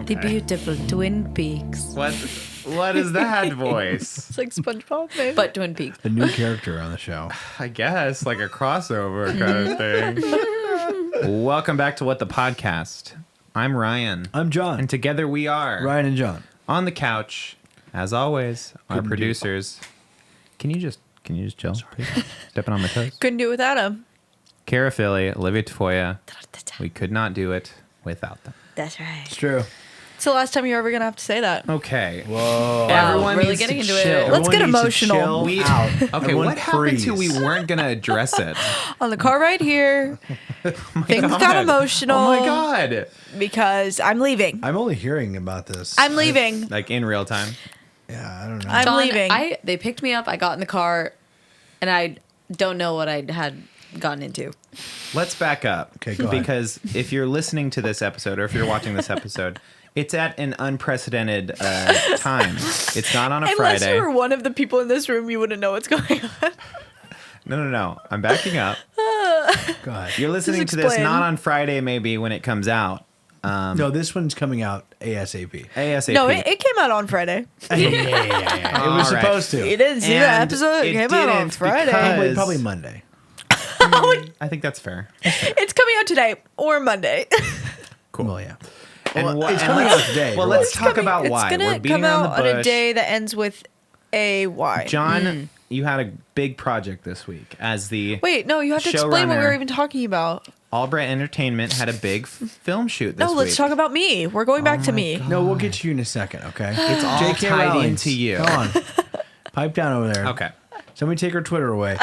The beautiful Twin Peaks. What is that voice? It's like SpongeBob, maybe. But Twin Peaks. A new character on the show. I guess like a crossover kind of thing. Welcome back to What the Podcast. I'm Ryan. I'm John. And together we are Ryan and John. On the couch, as always, our producers. Can you just chill, please? Stepping on my toes. Couldn't do it without him. Cara Philly, Olivia Tafolla. We could not do it without them. That's right. It's true. It's the last time you're ever going to have to say that. Okay. Whoa. Everyone really needs getting to into chill. it. Let's get Everyone needs to emotional. chill out. Okay, Everyone what happened to freeze. we weren't going to address it? On the car ride here, things got God. emotional. Oh my God. Because I'm leaving. I'm only hearing about this. I'm leaving. Like in real time. Yeah, I don't know. I'm John, leaving. They picked me up. I got in the car, and I don't know what I had gotten into. Let's back up. Okay, go ahead. Because if you're listening to this episode or if you're watching this episode, it's at an unprecedented time. It's not on a Unless Friday. you were one of the people in this room, you wouldn't know what's going on. No. I'm backing up. Go ahead. You're listening to this explain. not on Friday, maybe when it comes out. No, this one's coming out ASAP. ASAP. No, it came out on Friday. Yeah. It All was right. supposed to. You didn't see that And episode? It it came out on didn't Friday. because- Probably Monday. I think that's fair. It's coming out today or Monday. Cool. Well, yeah. And Well, what- it's and coming let's- out today. Well, You're let's right. talk about why. It's We're going to beating come out on on the a bush. day that ends with a Y. John, you had a big project this week as the Wait, no, you have to explain what we showrunner. were even talking about. Albright Entertainment had a big film shoot this No, week. let's talk about me. We're going back to me. No, we'll get to you in a second, okay? It's all J.K. tied Rowling. into you. Come on. Pipe down over there. Okay. Somebody take her Twitter away.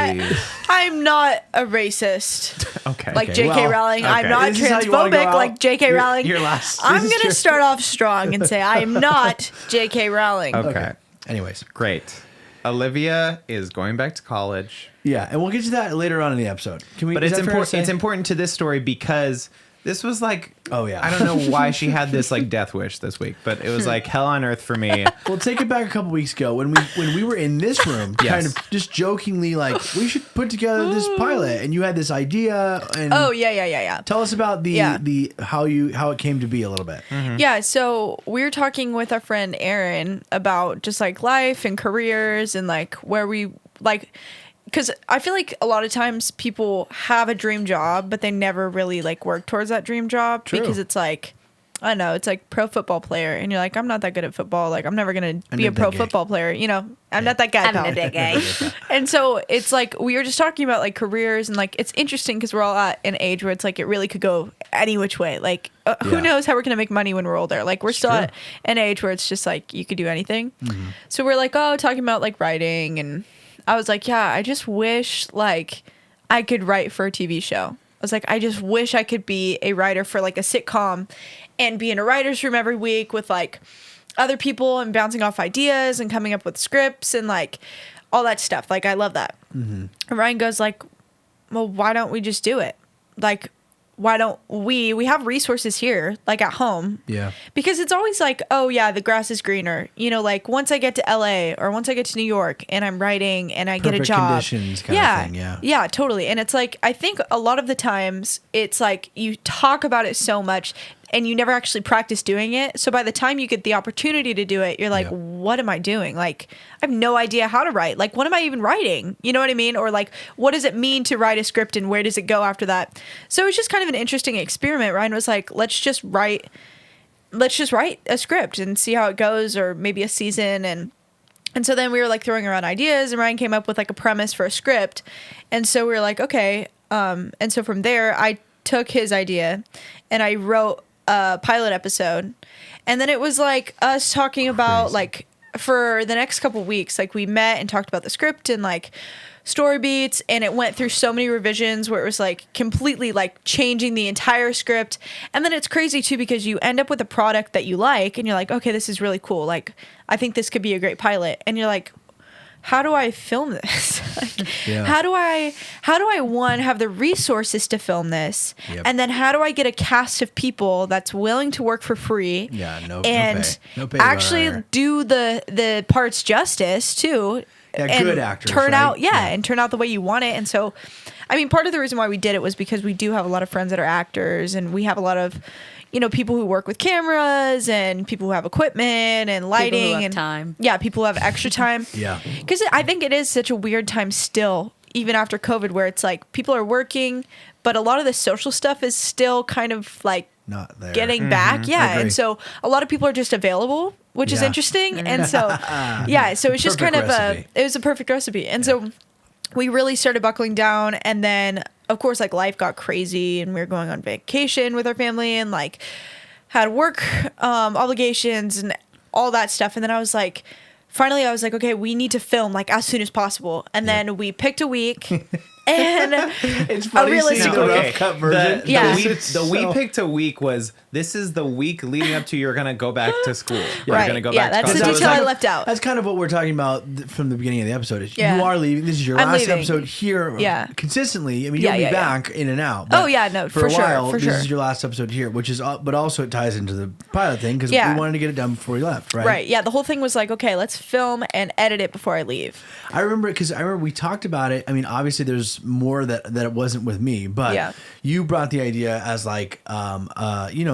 I'm not a racist Okay. like Okay, J.K. well, Rowling. I'm okay. not This is how you wanna go transphobic out? like J.K. Rowling. Your last. I'm this is going to your- start off strong and say I am not J.K. Rowling. Okay. Anyways. Great. Olivia is going back to college. Yeah, and we'll get to that later on in the episode. Can we? But is it's that fair to important. say? It's important to this story because this was like, Oh, yeah. I don't know why she had this like death wish this week, but it was like hell on earth for me. Well, take it back a couple weeks ago when we were in this room, Yes. kind of just jokingly like we should put together this pilot, and you had this idea. And Oh, yeah. tell us about the how it came to be a little bit. Yeah, so we were talking with our friend Erin about just like life and careers and like where we like, because I feel like a lot of times people have a dream job, but they never really like work towards that dream job because it's like, I don't know, it's like pro football player, and you're like, I'm not that good at football. Like, I'm never gonna be a not pro that gay. football player. You know, I'm not that guy. I'm not that guy. And so it's like we were just talking about like careers, and like it's interesting because we're all at an age where it's like it really could go any which way. Like who Yeah. knows how we're gonna make money when we're older? Like we're still true. at an age where it's just like you could do anything. So we're like, oh, talking about like writing, and I was like, yeah, I just wish like I could write for a TV show. I was like, I just wish I could be a writer for like a sitcom and be in a writer's room every week with like other people and bouncing off ideas and coming up with scripts and like all that stuff. Like, I love that. And Ryan goes like, well, why don't we just do it? Like, why don't we have resources here, like at home. Yeah. Because it's always like, oh yeah, the grass is greener. You know, like once I get to LA or once I get to New York and I'm writing and I get a Perfect job. conditions kind of thing, yeah. Yeah, totally. And it's like, I think a lot of the times it's like you talk about it so much and you never actually practice doing it. So by the time you get the opportunity to do it, you're like, Yeah. what am I doing? Like, I have no idea how to write. Like, what am I even writing? You know what I mean? Or like, what does it mean to write a script and where does it go after that? So it's just kind of an interesting experiment. Ryan was like, let's just write a script and see how it goes, or maybe a season. And so then we were like throwing around ideas, and Ryan came up with like a premise for a script. And so we were like, okay. And so from there, I took his idea and I wrote a pilot episode. And then it was like us talking about like for the next couple weeks, like we met and talked about the script and like story beats, and it went through so many revisions where it was like completely like changing the entire script. And then it's crazy too because you end up with a product that you like and you're like, okay, this is really cool. Like I think this could be a great pilot. And you're like, how do I film this? Like, how do I one, have the resources to film this? Yep. And then how do I get a cast of people that's willing to work for free? Yeah, no pay actually do the parts justice too. Yeah, and good actors. Turn right? out, and turn out the way you want it. And so, I mean, part of the reason why we did it was because we do have a lot of friends that are actors, and we have a lot of, people who work with cameras and people who have equipment and lighting People who have and time. Yeah, people who have extra time. Yeah. Because I think it is such a weird time still, even after COVID, where it's like people are working, but a lot of the social stuff is still kind of like Not there. getting back. I Yeah. agree. And so a lot of people are just available, which is Yeah. interesting. And so, so it's just Perfect kind of recipe. it was a perfect recipe. And so we really started buckling down. And then, of course, like life got crazy and we were going on vacation with our family and like had work obligations and all that stuff. And then I was like, finally, I was like, okay, we need to film like as soon as possible. And then we picked a week. And It's funny realistic seeing the week. rough cut version. We picked a week was this is the week leading up to you're gonna go back to school. You're Right. gonna go Yeah, back to that's the college. detail I left out. That's kind of what we're talking about from the beginning of the episode. Is Yeah. You are leaving. This is your I'm last leaving. episode here. Yeah. Consistently. I mean, Yeah, you'll be yeah, yeah. back in and out. Oh, yeah, no, for for a sure, while, for this sure. is your last episode here, which is, but also it ties into the pilot thing because Yeah. we wanted to get it done before you left, right? Right. Yeah. The whole thing was like, okay, let's film and edit it before I leave. I remember we talked about it. I mean, obviously there's more that it wasn't with me, but Yeah. you brought the idea as like,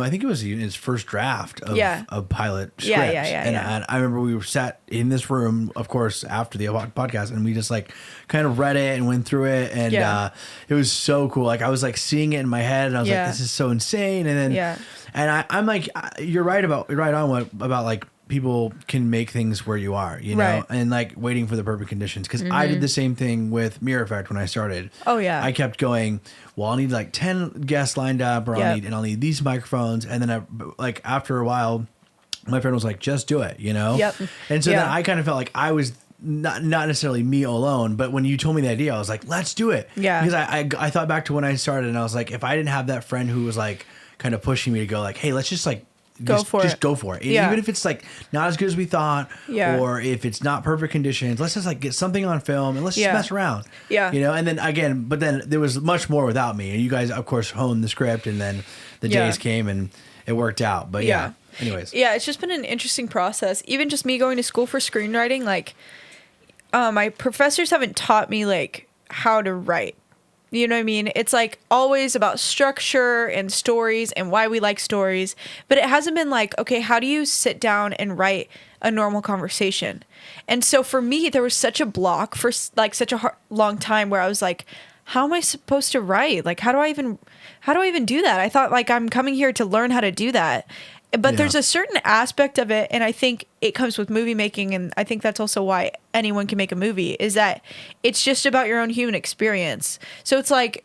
I think it was his first draft of pilot script. And I remember we were sat in this room, of course, after the podcast, and we just like kind of read it and went through it, and it was so cool. Like I was like seeing it in my head, and I was like, this is so insane. And then, and I'm like, you're right on about like, people can make things where you are, Right. and like waiting for the perfect conditions. Because I did the same thing with Mirror Effect when I started. Oh, yeah. I kept going, well, I'll need like 10 guests lined up, or I'll need these microphones. And then after a while, my friend was like, just do it, Yep. And so then I kind of felt like I was not necessarily me alone, but when you told me the idea, I was like, let's do it. Yeah. Because I thought back to when I started, and I was like, if I didn't have that friend who was like kind of pushing me to go like, hey, let's just like, Go just for go for it. Yeah. Even if it's like not as good as we thought, or if it's not perfect conditions, let's just like get something on film and let's just mess around. Yeah. And then again, but then there was much more without me. And you guys, of course, honed the script, and then the days came and it worked out. But anyways. Yeah, it's just been an interesting process. Even just me going to school for screenwriting, like my professors haven't taught me like how to write. You know what I mean? It's like always about structure and stories and why we like stories. But it hasn't been like, okay, how do you sit down and write a normal conversation? And so for me, there was such a block for like such a long time where I was like, how am I supposed to write? Like, how do I even do that? I thought like I'm coming here to learn how to do that. But there's a certain aspect of it, and I think it comes with movie making, and I think that's also why anyone can make a movie, is that it's just about your own human experience. So it's like,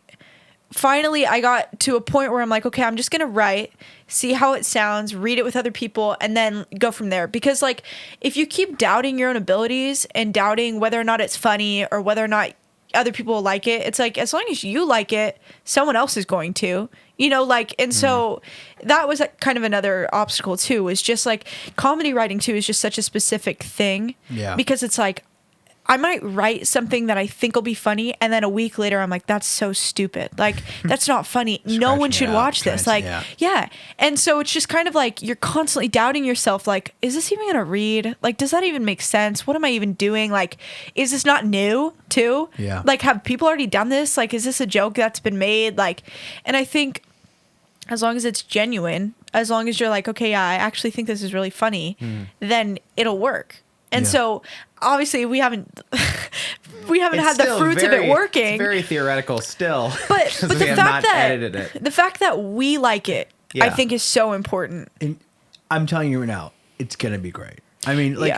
finally I got to a point where I'm like, okay, I'm just going to write, see how it sounds, read it with other people, and then go from there. Because like, if you keep doubting your own abilities and doubting whether or not it's funny or whether or not other people will like it, it's like, as long as you like it, someone else is going to, and so that was kind of another obstacle too, is just like comedy writing too is just such a specific thing. Yeah. Because it's like, I might write something that I think will be funny, and then a week later I'm like, that's so stupid. Like, that's not funny. No one should watch this. Like, yeah. And so it's just kind of like you're constantly doubting yourself. Like, is this even gonna read? Like, does that even make sense? What am I even doing? Like, is this not new too? Yeah. Like, have people already done this? Like, is this a joke that's been made? Like, and I think as long as it's genuine, as long as you're like, okay, yeah, I actually think this is really funny, then it'll work. And so obviously we haven't had the fruits of it working. It's very theoretical still. But we the have fact not that edited it. the fact that we like it, I think is so important. And I'm telling you right now, it's gonna be great. I mean, like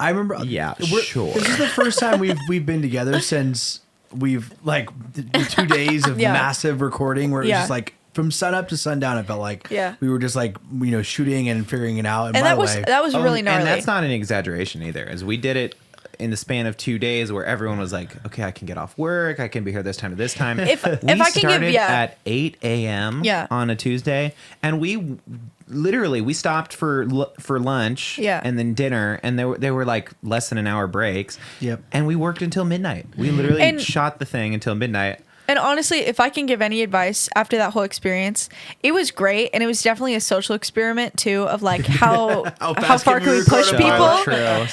I remember. Yeah, sure. This is the first time we've been together since we've like the 2 days of massive recording where it was just like from sun up to sundown, it felt like we were just like, shooting and figuring it out. And that was really gnarly. And that's not an exaggeration either, as we did it in the span of 2 days where everyone was like, okay, I can get off work. I can be here this time to this time. If I can started at 8 a.m. on a Tuesday, and we stopped for lunch and then dinner, and they were like less than an hour breaks. Yep. And we worked until midnight. We literally shot the thing until midnight. And honestly, if I can give any advice after that whole experience, it was great, and it was definitely a social experiment too of like how far can we push people? True.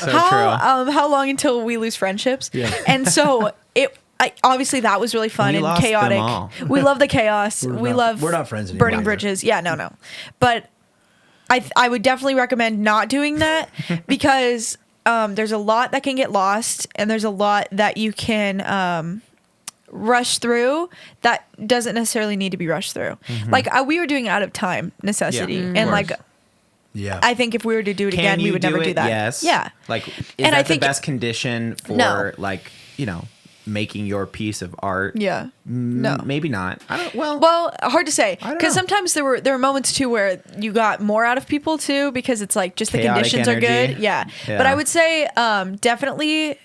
How long until we lose friendships? Yeah. And so obviously that was really fun and chaotic. We love the chaos. We're not friends anymore. Burning bridges. Yeah, no. But I would definitely recommend not doing that because there's a lot that can get lost, and there's a lot that you can rush through that doesn't necessarily need to be rushed through. Like we were doing out of time necessity, and like I think if we were to do it again, we would never do that. Yes. Yeah. Like, is that the best condition for like, making your piece of art? Yeah. No. Maybe not. I don't. Well, hard to say because sometimes there were moments too where you got more out of people too because it's like just chaotic the conditions energy. are good. Yeah. But I would say definitely.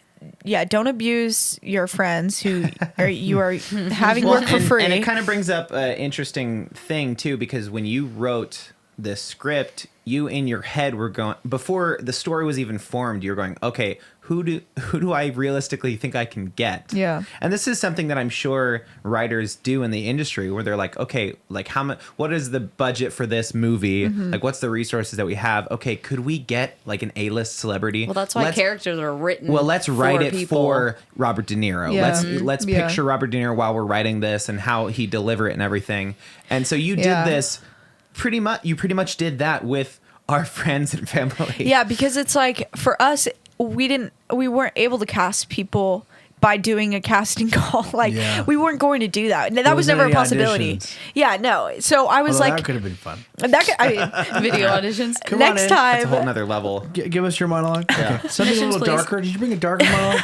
Yeah, don't abuse your friends who you are having work for free. And it kind of brings up an interesting thing too, because when you wrote this script, you in your head were going, before the story was even formed, you're going, okay, who do I realistically think I can get? Yeah. And this is something that I'm sure writers do in the industry where they're like, okay, like how much, what is the budget for this movie? Like what's the resources that we have? Okay, could we get like an A-list celebrity? Well, that's why characters are written. Well, let's write it people. for Robert De Niro. Yeah. Let's picture Robert De Niro while we're writing this and how he deliver it and everything. And so you did this pretty much did that with our friends and family. Yeah, because it's like for us, we weren't able to cast people by doing a casting call. Like we weren't going to do that. That was never a possibility. Auditions. Yeah, no. So I was like, that could have been fun. Video auditions. Next time, it's a whole nother level. Give us your monologue. Yeah. Okay. Something a little darker. Did you bring a darker monologue?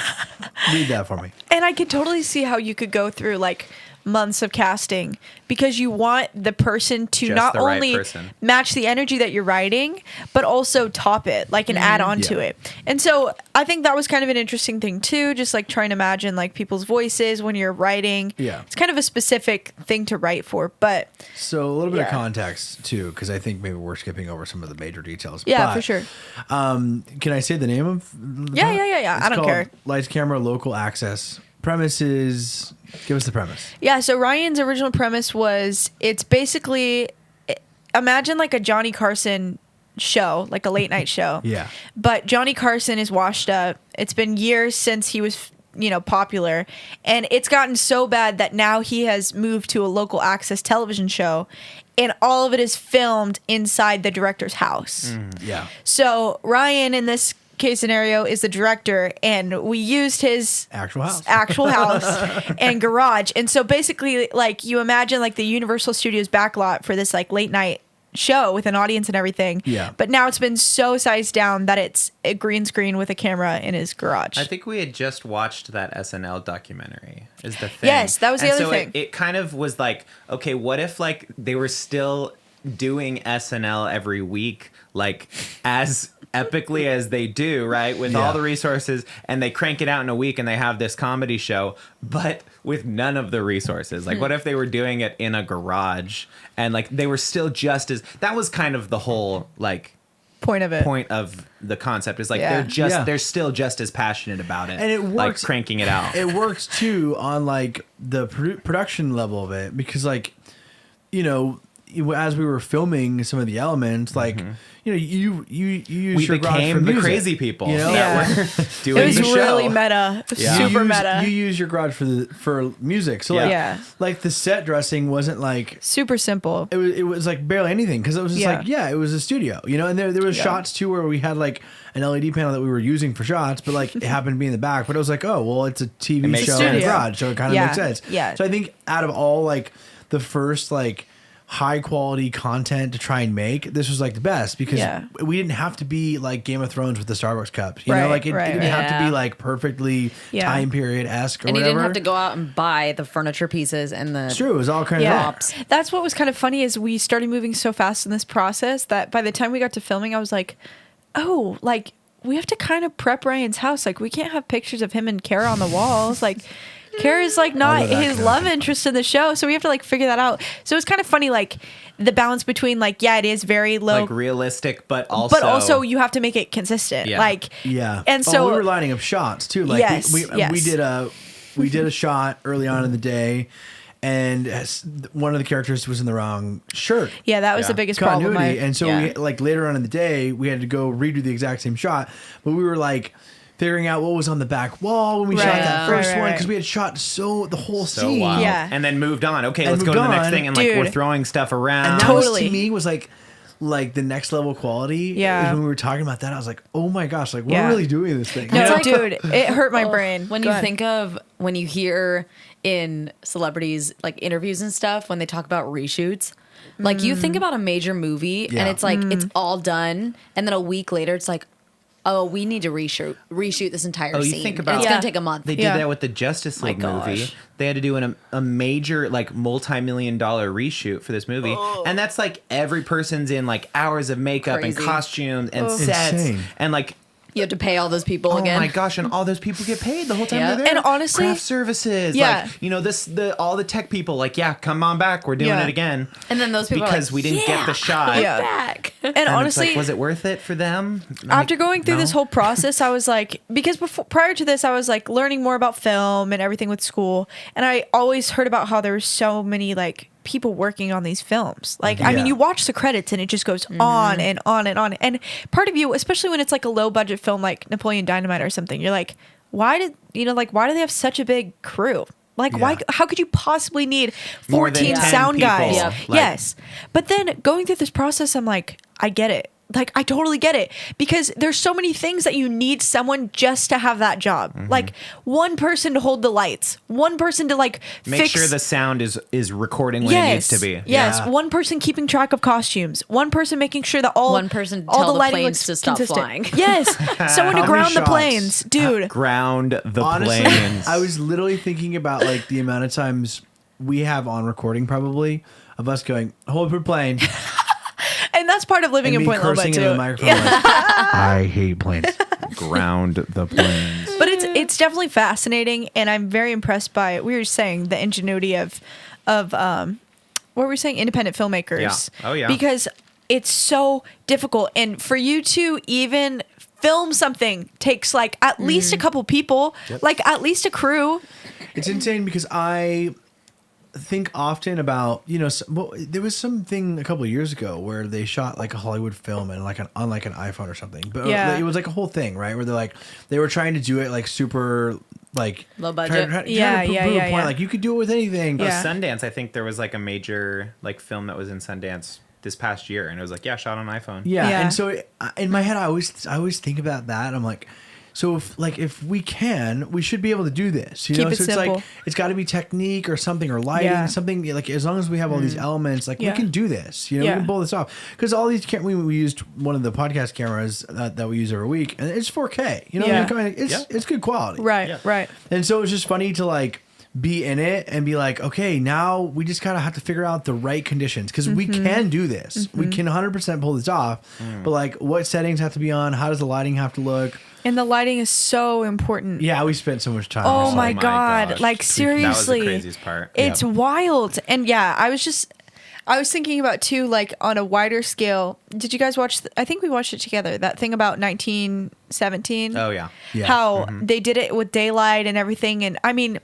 Read that for me. And I could totally see how you could go through like months of casting because you want the person to Just not the right only person. match the energy that you're writing, but also top it, like and add on to it. And so I think that was kind of an interesting thing too, just like trying to imagine like people's voices when you're writing. Yeah. It's kind of a specific thing to write for, but so a little bit of context too, because I think maybe we're skipping over some of the major details. Yeah, but, for sure. Can I say the name of Yeah. I don't care. Lights, Camera, Local Access. Premises. Give us the premise. Yeah, so Ryan's original premise was it's basically imagine like a Johnny Carson show, like a late night show. Yeah. But Johnny Carson is washed up. It's been years since he was, popular, and it's gotten so bad that now he has moved to a local access television show, and all of it is filmed inside the director's house. Yeah. So Ryan in this case scenario is the director, and we used his actual house and garage. And so basically, like, you imagine like the Universal Studios backlot for this like late night show with an audience and everything. Yeah. But now it's been so sized down that it's a green screen with a camera in his garage. I think we had just watched that SNL documentary is the thing. Yes, that was the other thing. It kind of was like, okay, what if like they were still doing SNL every week, like as epically as they do, right? With all the resources, and they crank it out in a week and they have this comedy show, but with none of the resources. Like, what if they were doing it in a garage and like they were still just as, that was kind of the whole like point of the concept is like they're still just as passionate about it, and it works, like cranking it out. It works too on like the production level of it, because like, as we were filming some of the elements, like you use your garage for the music, crazy people. Yeah. That were doing it was the show. really meta, super meta. You use your garage for music, so like the set dressing wasn't like super simple. It was like barely anything, because it was just like it was a studio, and there was shots too where we had like an LED panel that we were using for shots, but like it happened to be in the back. But it was like, oh well, it's a TV show in a garage, so it kind of makes sense. Yeah. So I think out of all like the first like high quality content to try and make, this was like the best because we didn't have to be like Game of Thrones with the Starbucks cups. You know, like it didn't have to be like perfectly time period esque or and whatever. you didn't have to go out and buy the furniture pieces and the. It's true. It was all kind of props. That's what was kind of funny is we started moving so fast in this process that by the time we got to filming, I was like, oh, like we have to kind of prep Ryan's house. Like we can't have pictures of him and Cara on the walls. Like Cara's like not his love interest in the show, so we have to like figure that out. So it's kind of funny, like the balance between like it is very low, like realistic, but also you have to make it consistent. And so we were lining up shots too. Like we did a shot early on in the day. And one of the characters was in the wrong shirt. Yeah, that was the biggest problem. And so we, like later on in the day, we had to go redo the exact same shot. But we were like figuring out what was on the back wall when we shot that first one because we had shot the whole scene. Wild. Yeah. And then moved on. Okay, let's go to the next thing. And like we're throwing stuff around. And that was, to me, was like the next level quality. Yeah. When we were talking about that, I was like, oh my gosh, like we're really doing this thing. No, dude, it hurt my brain. When you hear in celebrities like interviews and stuff when they talk about reshoots, like you think about a major movie and it's like it's all done, and then a week later it's like, oh, we need to reshoot this entire scene. You think about it's gonna take a month. They did that with the Justice League movie. They had to do a major like multi-million-dollar reshoot for this movie, and that's like every person's in like hours of makeup and costumes and sets, and like you have to pay all those people again. Oh my gosh! And all those people get paid the whole time they're there. And honestly, craft services, like all the tech people, like come on back, we're doing it again. And then those people because we didn't get the shot back. And honestly, like, was it worth it for them? After going through this whole process, I was like, because prior to this, I was like learning more about film and everything with school, and I always heard about how there were so many like people working on these films. Like, I mean, you watch the credits and it just goes on and on and on. And part of you, especially when it's like a low budget film like Napoleon Dynamite or something, you're like, why do they have such a big crew? Like, why? How could you possibly need 14 sound guys? Yep. Yes. But then going through this process, I'm like, I get it. Like, I totally get it because there's so many things that you need someone just to have that job. Like one person to hold the lights, one person to like make sure the sound is recording when it needs to be. Yes, one person keeping track of costumes, one person making sure that all one person all tell the lighting planes looks to stop consistent. flying. Yes, someone to ground the planes, dude. Ground the Honestly, planes. I was literally thinking about like the amount of times we have on recording probably of us going, hold for plane. And that's part of living in Point Loma too. Into the microphone like, I hate planes. Ground the planes. But it's definitely fascinating, and I'm very impressed by it. We were saying the ingenuity of what were we saying? Independent filmmakers. Yeah. Oh yeah. Because it's so difficult, and for you to even film something takes like at least a couple people, like at least a crew. It's insane because I think often about, there was something a couple of years ago where they shot like a Hollywood film and like on like an iPhone or something, but it was like a whole thing, right? Where they were trying to do it like super like low budget. Trying to prove a point. Like you could do it with anything. Sundance, I think there was like a major like film that was in Sundance this past year, and it was like shot on iPhone. And so in my head I always think about that. I'm like, so if we can, we should be able to do this. Keep it so simple. It's like it's got to be technique or something or lighting, something like as long as we have all these elements, like we can do this. We can pull this off. Because all these we used one of the podcast cameras that we use every week, and it's 4K. It's good quality. Right. And so it's just funny to like be in it and be like, okay, now we just kind of have to figure out the right conditions because we can do this. We can 100% pull this off. But like, what settings have to be on? How does the lighting have to look? And the lighting is so important. Yeah, we spent so much time. Oh my God. Gosh. Like seriously. That was the craziest part. It's wild. And I was thinking about too, like on a wider scale. Did you guys watch, I think we watched it together, that thing about 1917? Oh yeah. How they did it with daylight and everything. And I mean,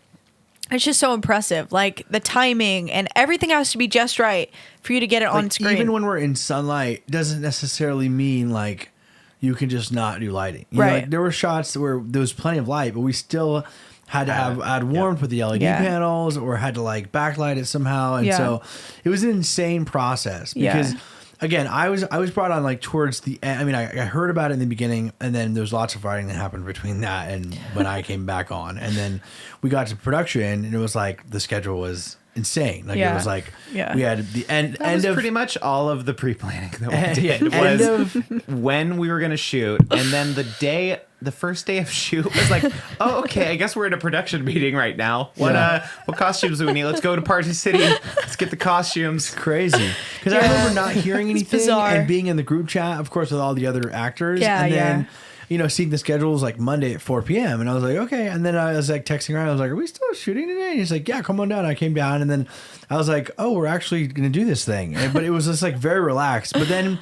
it's just so impressive. Like the timing and everything has to be just right for you to get it on screen. Even when we're in sunlight, doesn't necessarily mean like you can just not do lighting. You right. know, like there were shots where there was plenty of light, but we still had to add warmth with the LED panels or had to like backlight it somehow. And so it was an insane process because again, I was brought on like towards the end. I mean, I heard about it in the beginning, and then there was lots of writing that happened between that and when I came back on. And then we got to production, and it was like the schedule was insane. Like it was like we had the end was of pretty much all of the pre-planning that we did was when we were going to shoot, and then the first day of shoot was like, oh, okay, I guess we're in a production meeting right now. What costumes do we need? Let's go to Party City. Let's get the costumes. Crazy. Because I remember not hearing anything and being in the group chat, of course, with all the other actors. And then, seeing the schedule was like Monday at 4 p.m. And I was like, okay. And then I was like texting around. I was like, are we still shooting today? And he's like, yeah, come on down. I came down. And then I was like, oh, we're actually going to do this thing. But it was just like very relaxed. But then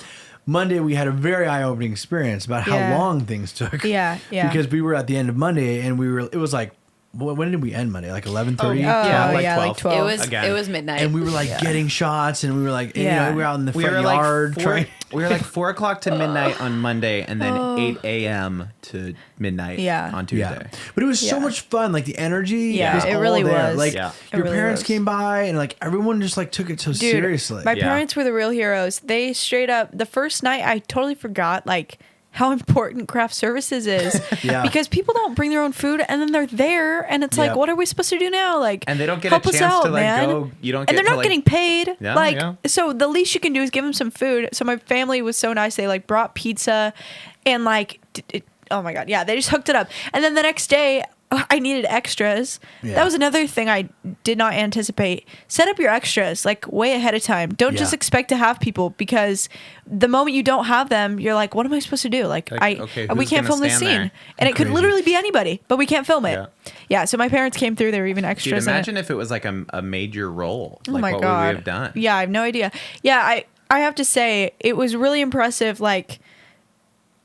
Monday, we had a very eye-opening experience about how long things took. Yeah. Because we were at the end of Monday, and it was like, when did we end Monday? Like 11:30? Like 12. It was midnight. And we were like getting shots, and we were like, we were out in the front yard trying. We were like 4 o'clock to midnight on Monday, and then 8 a.m. to midnight on Tuesday. Yeah. But it was so much fun. Like the energy was it all really there. was. Like your really parents was. came by, and like everyone just like took it so seriously. My parents were the real heroes. They straight up, the first night, I totally forgot like how important craft services is because people don't bring their own food, and then they're there, and it's like, what are we supposed to do now? Like, and they don't get help a us chance out, to like man. go. You don't, and get they're not to, getting paid. Yeah, so the least you can do is give them some food. So my family was so nice. They like brought pizza, and like, oh my god, they just hooked it up. And then the next day, I needed extras. That was another thing I did not anticipate. Set up your extras like way ahead of time. Don't just expect to have people, because the moment you don't have them, you're like, what am I supposed to do? Like we can't film this scene. There? And it could literally be anybody, but we can't film it. Yeah, so my parents came through. They were even extras. Dude, imagine if it was like a major role. Oh like, my what God. would we have done? Yeah, I have no idea. Yeah, I have to say, it was really impressive. Like,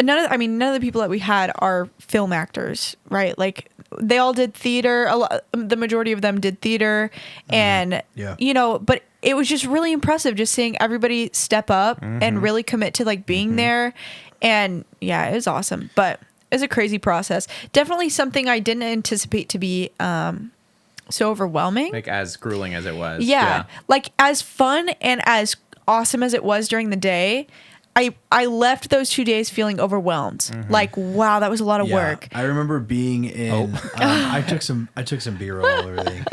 none of the people that we had are film actors, right? Like, they all did theater. The majority of them did theater, and but it was just really impressive just seeing everybody step up and really commit to like being there, and it was awesome. But it was a crazy process. Definitely something I didn't anticipate to be so overwhelming. Like as grueling as it was. Yeah, like as fun and as awesome as it was during the day, I left those 2 days feeling overwhelmed. Like, wow, that was a lot of work. I remember being in. I took some B-roll and everything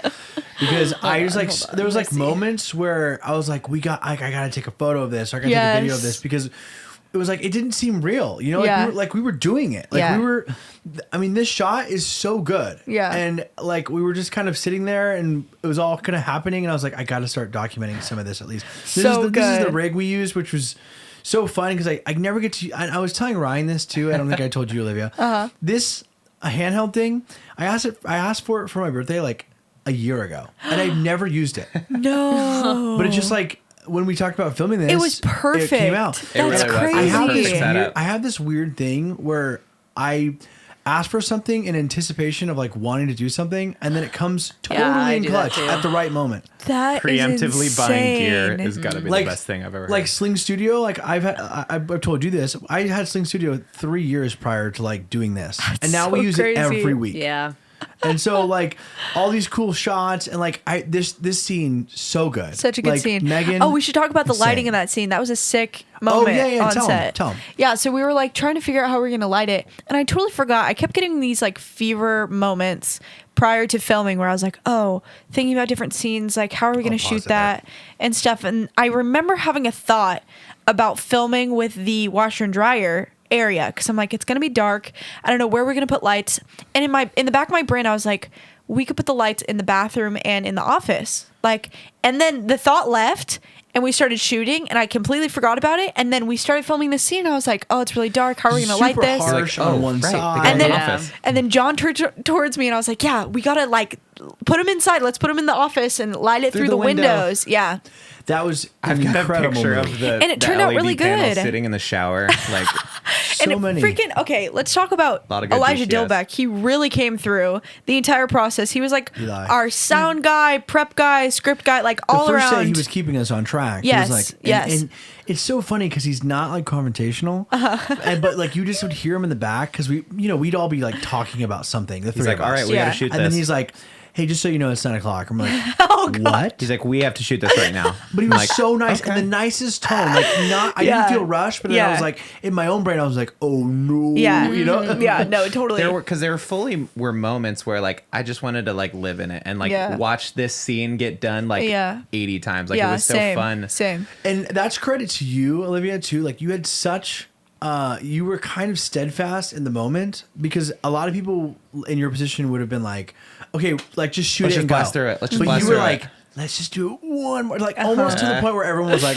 because I was like, there was like moments where I was like, I gotta take a photo of this, or I gotta take a video of this, because it was like it didn't seem real. We were doing it. Like we were. I mean, this shot is so good. Yeah. And like we were just kind of sitting there, and it was all kind of happening, and I was like, I gotta start documenting some of this at least. This is the rig we used, which was so fun because I never get to. I was telling Ryan this too. I don't think I told you, Olivia. This a handheld thing. I asked for it for my birthday like a year ago, and I've never used it. No. But it's just like when we talked about filming this, it was perfect. It came out. That's crazy. I have this weird thing where I ask for something in anticipation of like wanting to do something, and then it comes totally in clutch at the right moment. That preemptively is buying gear has got to be like, the best thing I've ever heard. Like Sling Studio, like I've told you this. I had Sling Studio 3 years prior to like doing this, and now we use it every week. Yeah. And so like all these cool shots, and like this scene so good. Such a good scene. Megan, we should talk about the lighting in that scene. That was a sick moment on set. Tell him. Yeah, so we were like trying to figure out how we were gonna light it, and I totally forgot. I kept getting these like fever moments prior to filming where I was like, thinking about different scenes, like how are we gonna shoot that and stuff. And I remember having a thought about filming with the washer and dryer area, because I'm like, it's gonna be dark. I don't know where we're gonna put lights. And in the back of my brain, I was like, we could put the lights in the bathroom and in the office. Like, and then the thought left, and we started shooting, and I completely forgot about it. And then we started filming the scene. And I was like, it's really dark. How are we gonna light this? Harsh on one side. And then John turned towards me, and I was like, we gotta like put them inside. Let's put them in the office and light it through the windows. Yeah. That was I've got a picture movie. of the and it turned out really good. Sitting in the shower, like so many. Let's talk about Elijah Dilbeck. He really came through the entire process. He was like our sound guy, prep guy, script guy, like all around. The first day he was keeping us on track. Yes, he was like, and it's so funny because he's not like confrontational, but like you just would hear him in the back because we'd all be like talking about something. The three of us. All right, we gotta shoot this. And then he's like, hey, just so you know, it's 9 o'clock. I'm like, oh, what? He's like, we have to shoot this right now. But he was so nice and the nicest tone. Like, I didn't feel rushed, but then I was like, in my own brain, I was like, oh no, you know? Yeah, no, totally. There were moments where like I just wanted to like live in it and like watch this scene get done like 80 times. Like it was so fun. Same. And that's credit to you, Olivia, too. Like you had such. You were kind of steadfast in the moment because a lot of people in your position would have been like, okay, like just shoot it and blast go. Through it. Let's just but blast you were through like, it. let's just do it one more, like almost to the point where everyone was like,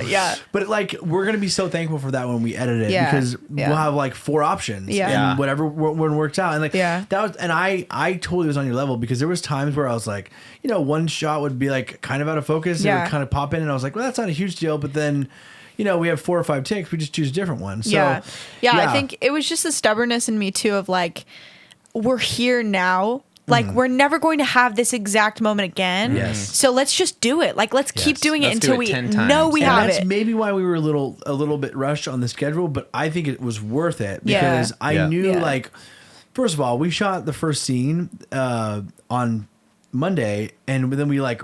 yeah. But like, we're gonna be so thankful for that when we edit it because we'll have like 4 options and whatever one works out. And like that was, and I totally was on your level because there was times where I was like, you know, one shot would be like kind of out of focus and it would kind of pop in, and I was like, well, that's not a huge deal, but then. You know, we have 4 or 5 takes. We just choose a different one. So, yeah. I think it was just the stubbornness in me too of like, we're here now. Like we're never going to have this exact moment again. Yes. So let's just do it. Like let's keep doing it until we know we have it. That's maybe why we were a little bit rushed on the schedule, but I think it was worth it because I knew like, first of all, we shot the first scene on Monday, and then we're like,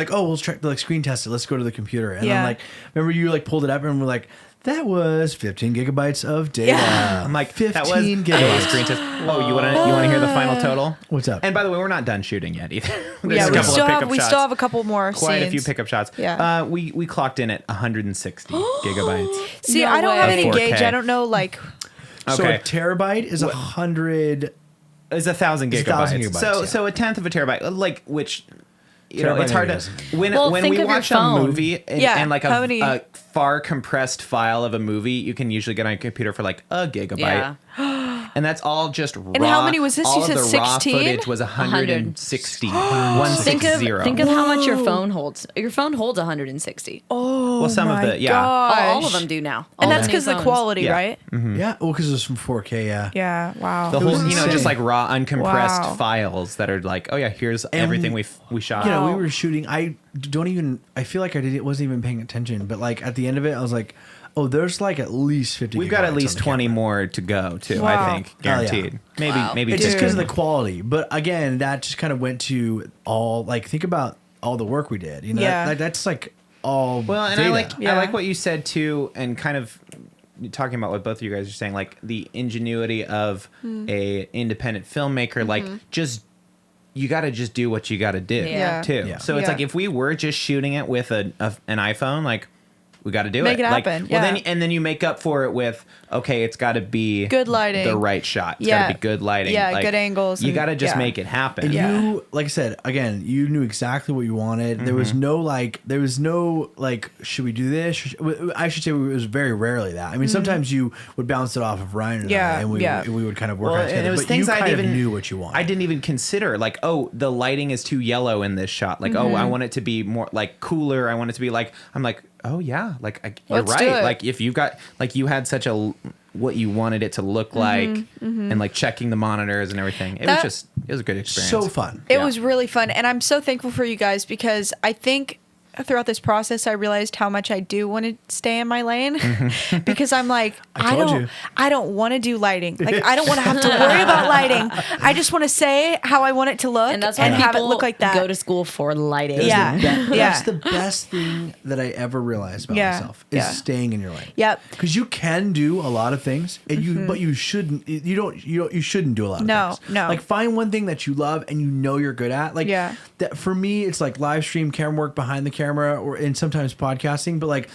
oh, we'll try to like screen test it. Let's go to the computer. And I'm like, remember you like pulled it up and we're like, that was 15 gigabytes of data. Yeah. I'm like, 15 gigabytes. Screen test. Oh, you want to hear the final total? What's up? And by the way, we're not done shooting yet either. We still have a couple more Quite scenes. a few pickup shots. Yeah. We clocked in at 160 gigabytes. See, I don't have any gauge. I don't know like. So a terabyte is 100. Is 1,000 gigabytes. So a tenth of a terabyte, like which. You know, it's hard to when we watch a movie and like a far compressed file of a movie, you can usually get on a computer for like a gigabyte. Yeah. And that's all just raw. And how many was this? All you of said the raw 16? footage was 160. 160. Think of how much your phone holds. Your phone holds 160. Oh, well, some of it, all of them do now. And that's because of the quality, right? Mm-hmm. Yeah, well, because it was from 4K. Yeah. Wow. The whole, just like raw, uncompressed files that are like, oh yeah, here's everything we shot. You know, we were shooting. I feel like wasn't even paying attention, but like at the end of it, I was like, oh, there's like at least 50. We've got at least 20 more to go too. Wow. I think guaranteed. Maybe it's just because of the quality. But again, that just kind of went to all like think about all the work we did. You know, that's like all. Well, and data. I like what you said too, and kind of talking about what both of you guys are saying, like the ingenuity of a independent filmmaker, like just. You got to just do what you got to do too. Yeah. So it's like if we were just shooting it with an iPhone, like we got to do Make it happen. Well, then you make up for it with it's got to be good lighting, the right shot. It's got to be good lighting. Yeah, like, good angles. You got to just make it happen. And you, like I said, again, you knew exactly what you wanted. Mm-hmm. There was no should we do this? I should say it was very rarely that. I mean, sometimes you would bounce it off of Ryan and I, and we would kind of work out together. And it was but things you I kind of knew what you wanted. I didn't even consider like, oh, the lighting is too yellow in this shot. Like, I want it to be more like cooler. I want it to be like, I'm like, oh yeah, like you're right. Like if you got like you had such a what you wanted it to look like and like checking the monitors and everything. It was a good experience. So fun. It was really fun, and I'm so thankful for you guys because I think throughout this process I realized how much I do want to stay in my lane because I'm like I don't want to do lighting. Like I don't want to have to worry about lighting. I just want to say how I want it to look and have it look like that. Go to school for lighting. That's the best thing that I ever realized about myself is staying in your lane. Yep. Because you can do a lot of things, and but you shouldn't. You shouldn't do a lot of things. No. Like find one thing that you love and you know you're good at. Like that for me, it's like live stream, camera work, behind the camera, and sometimes podcasting. But like,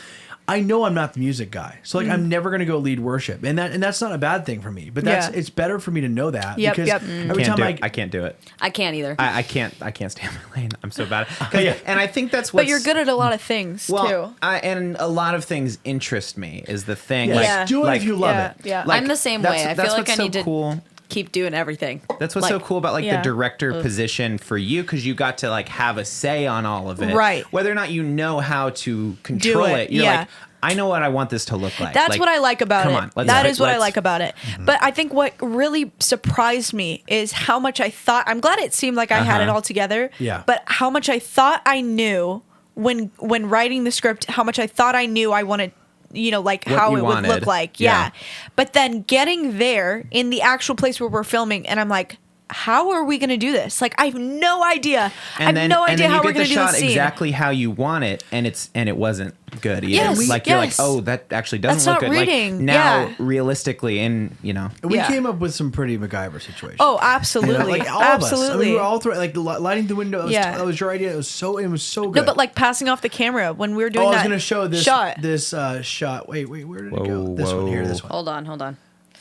I know I'm not the music guy, so like I'm never gonna go lead worship, and that's not a bad thing for me. But it's better for me to know that because every time I can't do it. I can't either. I can't stay in my lane. I'm so bad at it. And I think that's what. But you're good at a lot of things too. And a lot of things interest me is the thing. Like, do it if you love it. Yeah. Like, I'm the same way. I feel like I need to keep doing everything. That's what's so cool about like the director position for you, because you got to like have a say on all of it, right? Whether or not you know how to control it, you're like, I know what I want this to look like. That's what I like about it. That is what I like about it. But I think what really surprised me is how much I thought. I'm glad it seemed like I had it all together. Yeah. But how much I thought I knew when writing the script, how much I thought I knew I wanted. Like what how it would look like. Yeah. But then getting there in the actual place where we're filming, and I'm like, how are we going to do this? Like, I have no idea. And I have no idea how we're going to do shot this scene. exactly how you want it, and it wasn't good either. Yes, like you're like, oh, that actually doesn't That's look not good. reading. Like now, Yeah. realistically, and We came up with some pretty MacGyver situations. Oh, absolutely. Like all absolutely. of us. I mean, we were all throwing, like lighting the window. That was your idea. It was so good. No, but like passing off the camera when we were doing that. I was going to show this shot. This shot. Wait, where did it go? This one here. This one. Hold on.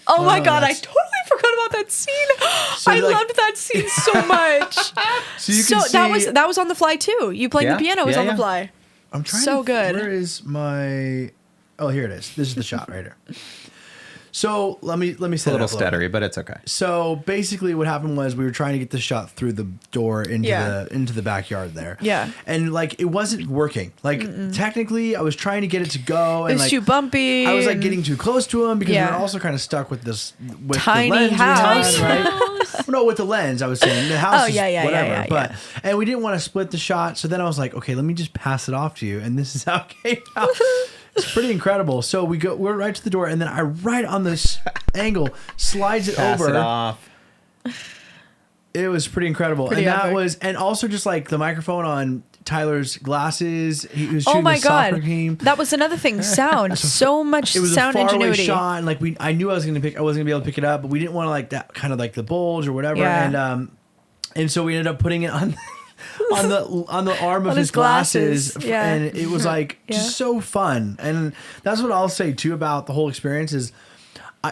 Oh my God, I totally forgot about that scene. So I like- loved that scene so much. So you can see. that was on the fly too. You playing the piano was on the fly. I'm trying. So good. Where is my? Oh, here it is. This is the shot right here. So let me it's a little stuttery, but it's okay. So basically, what happened was we were trying to get the shot through the door into the backyard there. Yeah. And like it wasn't working. Like technically, I was trying to get it to go, and It was like too bumpy. I was like and- getting too close to him because Yeah. we were also kind of stuck with this Tiny the lens we had, house. right? No, with the lens, I was saying the house. Oh, yeah, is yeah, whatever. yeah, But and we didn't want to split the shot, so then I was like, okay, let me just pass it off to you, and this is how it came out. It's pretty incredible. So we're right to the door, and then I right on this angle slides it Pass over. it off. It was pretty incredible, Pretty and that epic. was, and also just like the microphone on Tyler's glasses. He was Oh shooting my the soccer God, team. that was another thing. Sound, so much It was sound a faraway ingenuity. shot, and like I knew I wasn't gonna be able to pick it up, but we didn't want to like that kind of like the bulge or whatever, Yeah. and so we ended up putting it on on the arm of On his his glasses. glasses, Yeah. and it was like Yeah. just so fun, and that's what I'll say too about the whole experience is.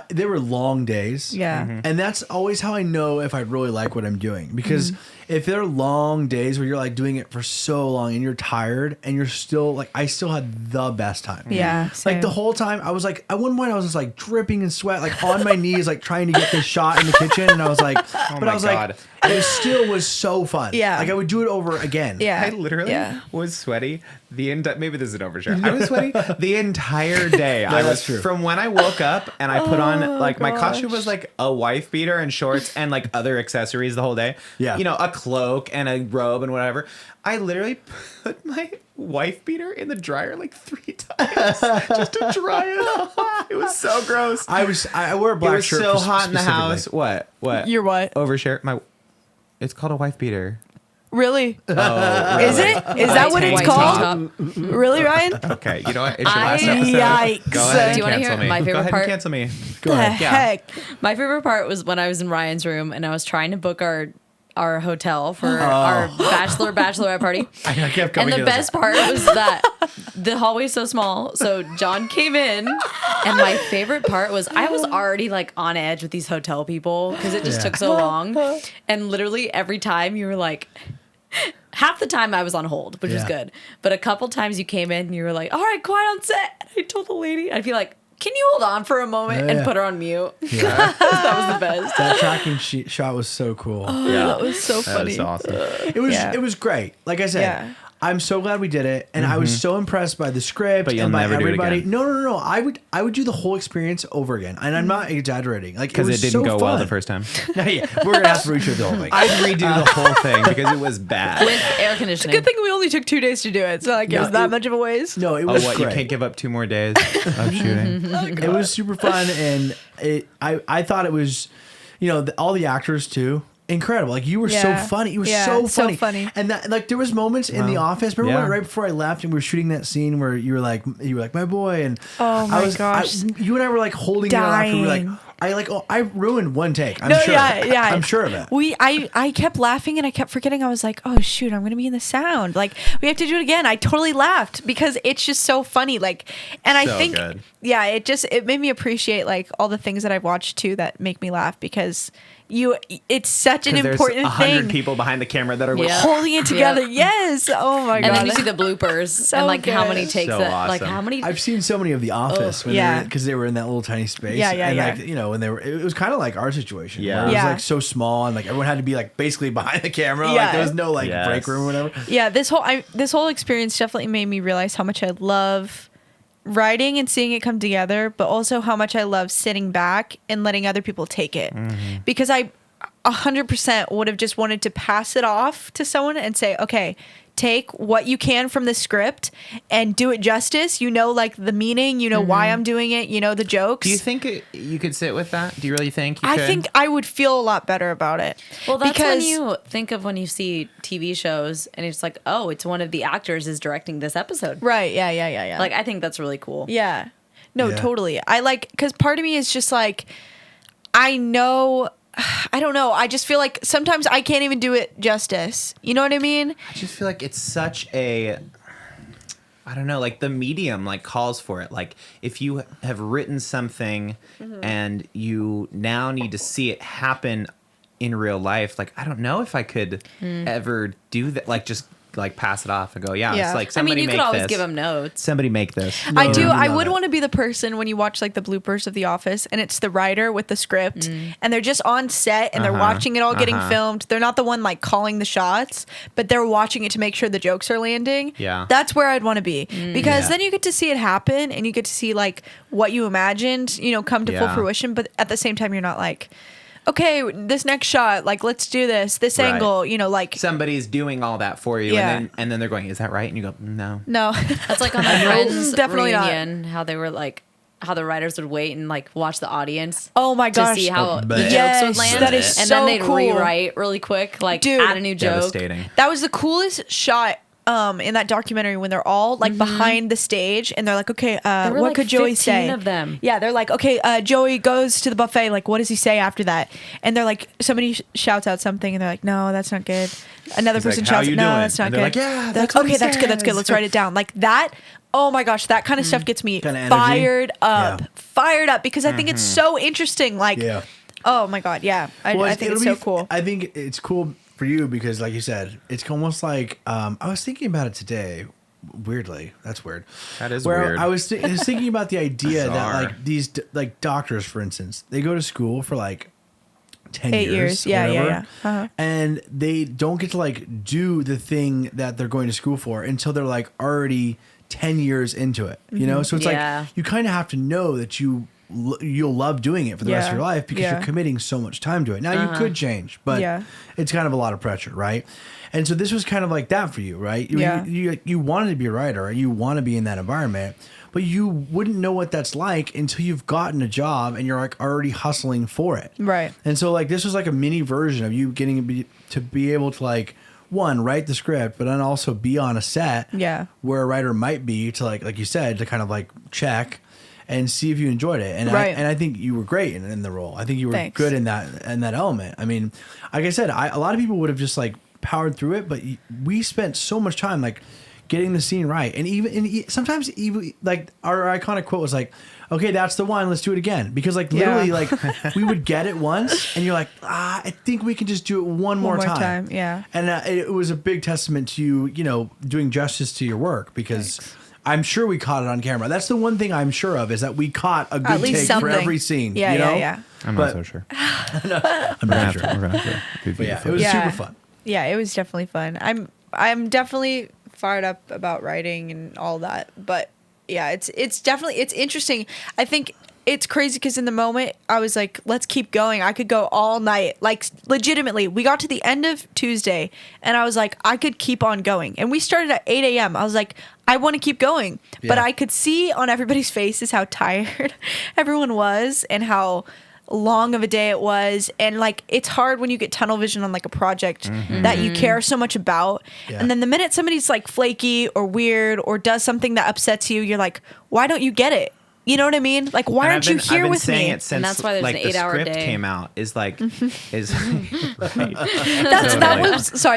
They were long days. Yeah. And that's always how I know if I really like what I'm doing. Because if they're long days where you're like doing it for so long and you're tired and you're still like, I still had the best time. Yeah, Like same. the whole time I was like, at one point I was just like dripping in sweat, like on my knees, like trying to get this shot in the kitchen. And I was like, but my I was God. like, it still was so fun. Yeah. Like I would do it over again. Yeah. I literally Yeah. was sweaty maybe this is an overshare. I was sweaty the entire day. I was that's true. from when I woke up and I put on like my costume was like a wife beater and shorts and like other accessories the whole day. Yeah. You know, a cloak and a robe and whatever. I literally put my wife beater in the dryer like 3 times just to dry it off. It was so gross. I wore a It black was shirt so hot in the specifically. house. What? You're what? Overshare. It's called a wife beater. Really? Oh, Is it? Is that what it's White called? tank top. Really, Ryan? Okay, you know what? It's your last I- episode. Yikes. Go ahead and Do you wanna cancel hear me. my Go favorite ahead part? and cancel me. The Yeah. heck? My favorite part was when I was in Ryan's room and I was trying to book our hotel for our bachelorette party. I kept And coming the to best part was that the hallway's so small. So John came in, and my favorite part was I was already like on edge with these hotel people because it just Yeah. took so long. And literally every time you were like, half the time I was on hold, which was Yeah. good. But a couple times you came in and you were like, all right, quiet on set. And I told the lady, I'd be like, can you hold on for a moment Yeah. and put her on mute? Yeah. That was the best. That tracking shot was so cool. Yeah, That was so funny. That was awesome. It was great. Like I said, Yeah. I'm so glad we did it, and I was so impressed by the script But you'll and by never do it everybody. again. No. I would do the whole experience over again, and I'm not exaggerating. Like Because was it didn't so go well fun. the first time. Yeah, we're gonna have to reshoot the whole thing. I'd redo the whole thing because it was bad. With air conditioning. Good thing we only took 2 days to do it. It's not like it was that much of a waste. No, it Oh, was what? You great. can't give up 2 more days of shooting. It was super fun, and I thought it was, all the actors too. Incredible! Like you were Yeah. so funny. You were Yeah, so so funny. funny. And that like there was moments in the office. Remember Yeah. when, right before I left and we were shooting that scene where you were like my boy, and Oh my gosh. you and I were like holding it off. And we were like, Dying. I ruined one take. I'm No, sure. yeah. I'm sure of it. I kept laughing and I kept forgetting. I was like, oh shoot, I'm gonna be in the sound. Like we have to do it again. I totally laughed because it's just so funny. Like, and I So think, good. yeah, it made me appreciate like all the things that I've watched too that make me laugh because it's such an 'Cause there's important 100 thing. people behind the camera that are Yeah. Holding it together. Yeah. Yes. Oh my god. and then you see the bloopers So and like how good. many takes So that, like awesome. how many. I've seen so many of The Office when Yeah. because they were in that little tiny space. Yeah, and yeah. like when they were, it was kind of like our situation. Yeah. where it was Yeah. like so small and like everyone had to be like basically behind the camera. Like Yeah. there was no like Yes. break room or whatever. Yeah, this whole experience definitely made me realize how much I love writing and seeing it come together, but also how much I love sitting back and letting other people take it. Because I 100% would have just wanted to pass it off to someone and say, okay, take what you can from the script and do it justice. You know, like the meaning, you know why I'm doing it, you know, the jokes. Do you think you could sit with that? Do you really think you could? I think I would feel a lot better about it. Well, that's when you think of when you see TV shows and it's like, oh, it's one of the actors is directing this episode. Right. Yeah. Like, I think that's really cool. Yeah. No, totally. I like, because part of me is just like, I know, I don't know. I just feel like sometimes I can't even do it justice. You know what I mean? I just feel like it's such a, I don't know, like the medium like calls for it. Like if you have written something and you now need to see it happen in real life, like I don't know if I could ever do that. Like just like pass it off and go, it's like somebody you make could always this. give them notes. Somebody make this. I do. I would want to be the person when you watch like the bloopers of The Office and it's the writer with the script and they're just on set and they're watching it all getting filmed. They're not the one like calling the shots, but they're watching it to make sure the jokes are landing. Yeah. That's where I'd want to be because then you get to see it happen and you get to see like what you imagined, you know, come to full fruition. But at the same time, you're not like, okay, this next shot, like, let's do this angle, you know, like. Somebody's doing all that for you, and then they're going, is that right? And you go, no. That's like on the Friends Definitely reunion, how they were like, how the writers would wait and like watch the audience. Oh my gosh. To see how the yes, jokes would land. That is and so then they'd cool. rewrite really quick, like Dude, add a new joke. Devastating. That was the coolest shot in that documentary when they're all like behind the stage and they're like, okay, what like could Joey 15 say? of them. Yeah, they're like, okay, Joey goes to the buffet. Like, what does he say after that? And they're like, somebody shouts out something and they're like, no, that's not good. Another person like, "How shouts, you no, doing?" that's not And good. they're like, "Yeah, They're that's like, what he okay, that's good. That's good. says." Let's write it down. Like that. Oh my gosh, that kind of stuff gets me Kinda energy. fired up. Yeah. Fired up because I think it's so interesting. Like, oh my God, yeah. I think it's so cool. I think it's cool for you because, like you said, it's almost like I was thinking about it today. Weirdly, that's weird. That is Where weird. I was thinking about the idea that Bizarre. like these like doctors, for instance, they go to school for like 10 8 years. Yeah, whatever, yeah. Uh-huh. and they don't get to like do the thing that they're going to school for until they're like already 10 years into it. You know, so it's like you kind of have to know that you'll love doing it for the rest of your life because you're committing so much time to it. Now you could change, but it's kind of a lot of pressure, right? And so this was kind of like that for you, right? You wanted to be a writer and you want to be in that environment, but you wouldn't know what that's like until you've gotten a job and you're like already hustling for it. Right. And so like this was like a mini version of you getting to be able to like one, write the script, but then also be on a set where a writer might be to like you said, to kind of like check and see if you enjoyed it. And I think you were great in the role. I think you were good in that element. I mean, like I said, a lot of people would have just like powered through it, but we spent so much time like getting the scene right. And sometimes even like our iconic quote was like, okay, that's the one, let's do it again. Because like literally like we would get it once and you're like, I think we can just do it one more time. Yeah. And it was a big testament to you know, doing justice to your work because I'm sure we caught it on camera. That's the one thing I'm sure of is that we caught a good take for every scene. Yeah, you know? yeah. I'm not so sure. I'm not sure. We're gonna have to But yeah, it was super fun. Yeah, it was definitely fun. I'm definitely fired up about writing and all that. But yeah, it's definitely interesting. I think it's crazy because in the moment I was like, let's keep going. I could go all night. Like legitimately, we got to the end of Tuesday and I was like, I could keep on going. And we started at 8 a.m. I was like, I want to keep going. But I could see on everybody's faces how tired everyone was and how long of a day it was. And like it's hard when you get tunnel vision on like a project that you care so much about. And then the minute somebody's like flaky or weird or does something that upsets you, you're like, why don't you get it? You know what I mean? Like, why aren't you here with me? It since, and that's why there's like, an 8-hour the script day. came out is like is right.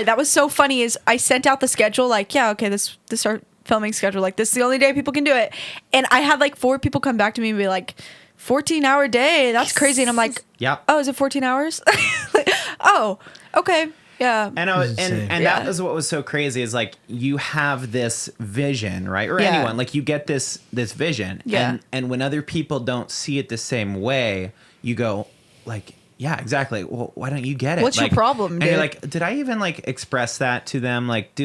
That was so funny. Is I sent out the schedule like, yeah, okay, this our filming schedule. Like, this is the only day people can do it. And I had like 4 people come back to me and be like, 14-hour day. That's crazy. And I'm like, yep. Oh, is it 14 hours? Oh, okay. Yeah. And that was what was so crazy is like you have this vision, right? Or anyone, like you get this vision. Yeah. And when other people don't see it the same way, you go like, yeah, exactly. Well, why don't you get it? What's your problem, And dude? you're like, did I even like express that to them? Like,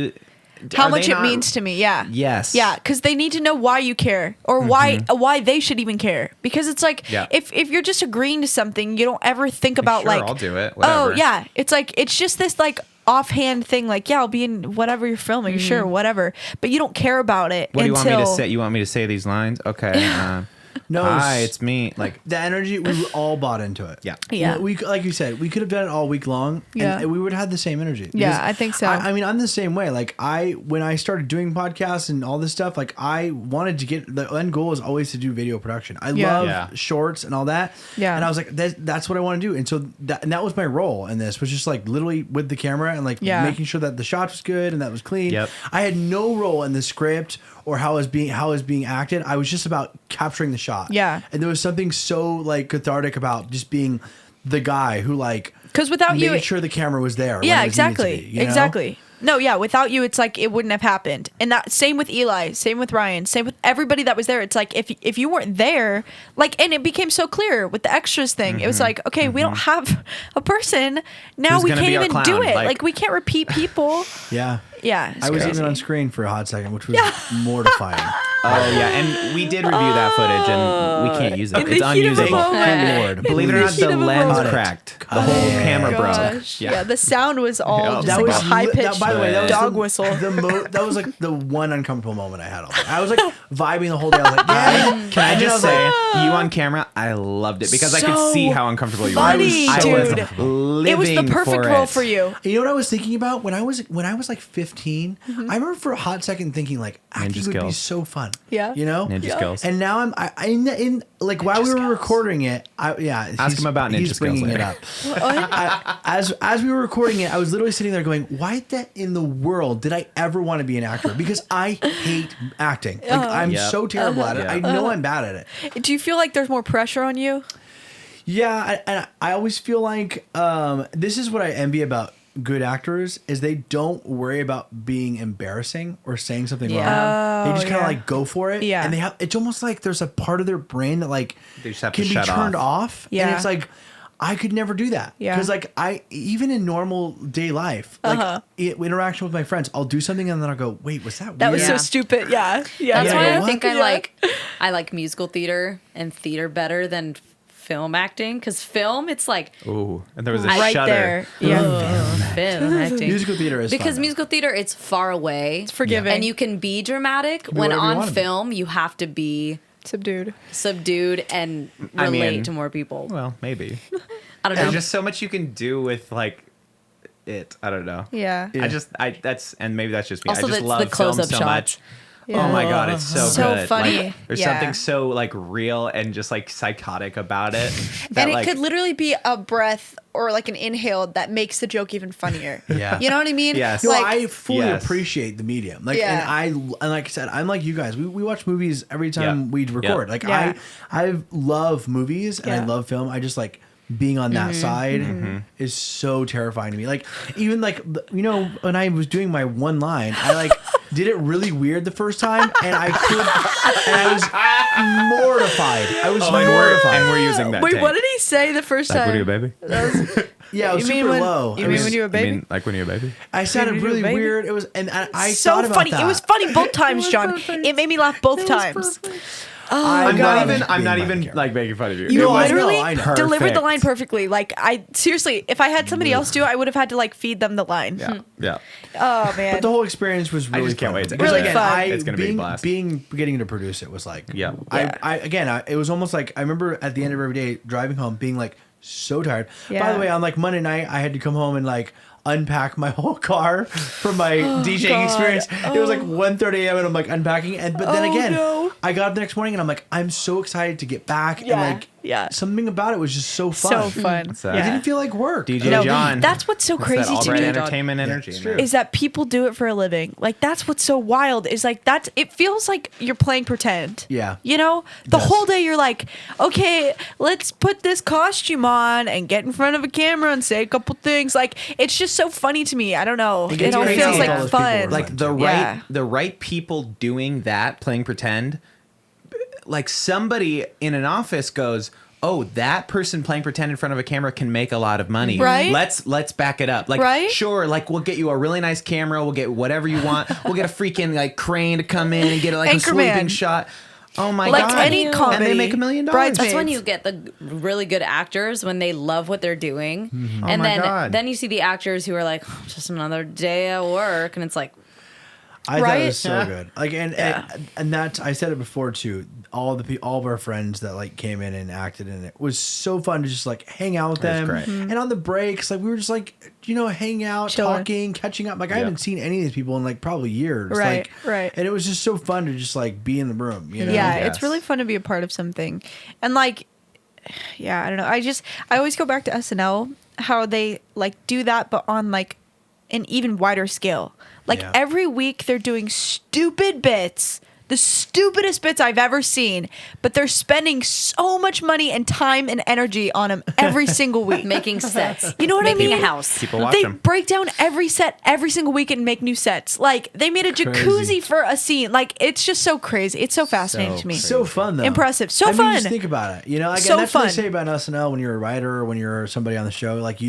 how much it means to me. Yeah. Yes. Yeah. Because they need to know why you care or why they should even care. Because it's like, if you're just agreeing to something, you don't ever think about sure, like, I'll do it. Whatever. Oh yeah. It's like, it's just this like offhand thing like, yeah, I'll be in whatever you're filming, sure, whatever. But you don't care about it. What do you want me to say? You want me to say these lines? Okay. No, hi, it's me. Like the energy, we all bought into it. Yeah. Yeah. We like you said, we could have done it all week long, and we would have had the same energy. Yeah, I think so. I mean, I'm the same way. Like when I started doing podcasts and all this stuff, like I wanted to get, the end goal is always to do video production. I love shorts and all that. Yeah. And I was like, that's what I want to do. And so that was my role in this, was just like literally with the camera and like making sure that the shot was good and that was clean. Yep. I had no role in the script or how it was being acted. I was just about capturing the shot. Yeah. And there was something so like cathartic about just being the guy who like, because without you, made sure the camera was there. Yeah, when it exactly. needed to be, you know? Exactly. No, yeah, without you, it's like it wouldn't have happened. And that same with Eli, same with Ryan, same with everybody that was there. It's like if you weren't there, like, and it became so clear with the extras thing. It was like, okay, we don't have a person now. Who's we gonna can't be our even clown? do it. Like- Like we can't repeat people. Yeah. Yeah, I was crazy. even on screen for a hot second, which was mortifying. Oh yeah, and we did review that footage, and we can't use it. In It's the heat of the unusable. moment. Good Lord. Believe it or In the not, heat the of the lens moment. cracked. The whole camera broke. Gosh. Yeah, the sound was all Yeah, just that like was a high pitched By the way, that was dog the, whistle. That was like the one uncomfortable moment I had all day. I was like vibing the whole day. I was like, yeah. Can I And then just was say, like, you on camera, I loved it because I So could see how uncomfortable you funny, were. I dude. was living It was the perfect for role it. for you. you know what I was thinking about when I was like 15? I remember for a hot second thinking like acting would be skills. so fun. Yeah. You know? Ninja skills. And now in like while we were recording it, Ask him about ninja he's skills bringing it later. up. As we were recording it, I was literally sitting there going, "Why in the world did I ever want to be an actor?" Because I hate acting. Like I'm Yep. so terrible at it. Yeah. I know I'm bad at it. Do you feel like there's more pressure on you? Yeah, and I always feel like this is what I envy about good actors is they don't worry about being embarrassing or saying something wrong. They just kind of like go for it. Yeah. And they have, it's almost like there's a part of their brain that like They just have can to be shut turned off. off. Yeah. And it's like, I could never do that. Yeah. Because like even in normal day life, like interaction with my friends, I'll do something and then I'll go, wait, was that That weird? was so stupid. Yeah. Yeah. That's Yeah, why I I go, think "What?" I like musical theater and theater better than film acting, because film, it's like Ooh, and there was a Right shudder. there. Yeah. film acting. Musical theater is because fun, though. musical theater, it's far away. It's forgiving. and you can be dramatic. be When whatever you on wanna be. film, you have to be Subdued. subdued and I relate mean, to more people. Well, maybe. I don't know. There's just so much you can do with like it. I don't know. Yeah. And maybe that's just me. Also, I just the love film close-up so shots. much. Yeah. Oh my god, it's so So good. funny. Like, there's Yeah. something so like real and just like psychotic about it. That, And it like, could literally be a breath or like an inhale that makes the joke even funnier. Yeah. You know what I mean? Yes. No, Like, I fully Yes. appreciate the medium. Like, Yeah. and like I said, I'm like you guys. We watch movies every time Yeah. we record. Yeah. Like, Yeah. I love movies and I Yeah. love film. I just like being on that side is so terrifying to me. Like, even like when I was doing my one line, I like did it really weird the first time, and I was mortified. I was mortified. and we're using that. Wait, take. what did he say the first Like time? when you a baby? Yeah, it was You mean super when- low. you It mean was- when you were a baby? I mean, like when you're a baby. I sounded When you were a really baby? weird. It was, and I So thought about funny. that. It was funny both times, John. It made me laugh both times. I'm God. not Being even by the like making fun of you. You No, I know, literally I know. delivered the Perfect. line perfectly. Like I seriously, if I had somebody else do it, I would have had to like feed them the line. Yeah. Yeah. Oh man. But the whole experience was really just can't fun. wait to- Because, Really again, fun. It's gonna be a blast. Getting to produce it was like Yeah. it was almost like I remember at the end of every day driving home being like so tired. By Yeah. the way, on like Monday night I had to come home and like unpack my whole car from my DJing God. experience. It was like 1:30 a.m. and I'm like unpacking but then Oh, again no. I got up the next morning and I'm like I'm so excited to get back Yeah. and like Yeah. something about it was just so fun. So fun. It's, It didn't feel like work. DJ No, John. that's what's so It's crazy that to Albright me. entertainment energy. it's man. true. Is that people do it for a living. Like that's what's so wild is like it feels like you're playing pretend. Yeah. You know? The Yes. whole day you're like, okay, let's put this costume on and get in front of a camera and say a couple things. Like it's just so funny to me. I don't know. It It gets all crazy feels with all like those people fun. who are Like Yeah. the right people doing that, playing pretend. Like somebody in an office goes, "Oh, that person playing pretend in front of a camera can make a lot of money. Right? Let's back it up. Like, Right? sure, like we'll get you a really nice camera. We'll get whatever you want. We'll get a freaking like crane to come in and get like a Anchorman. sweeping shot. Oh my like god! any comedy, and they make $1 million. That's when you get the really good actors when they love what they're doing, and then you see the actors who are like, oh, just another day at work, and it's like, I thought it was so good. Like, and that's, I said it before too. All of our friends that like came in and acted in it was so fun to just like hang out with them. And on the breaks, like we were just like, hanging out, talking, catching up. Like I haven't seen any of these people in like probably years. Right. And it was just so fun to just like be in the room. Yeah, it's really fun to be a part of something. And like, I don't know. I always go back to SNL, how they like do that, but on like an even wider scale. Like every week they're doing stupid bits, the stupidest bits I've ever seen, but they're spending so much money and time and energy on them every single week. Making sets. You know what I mean? Making a house. People watch They them. break down every set every single week and make new sets. Like they made a jacuzzi for a scene. Like it's just so crazy. It's so fascinating to me. So fun though. Impressive. So I mean, fun. just think about it. Like So that's fun. what they say about SNL when you're a writer or when you're somebody on the show. Like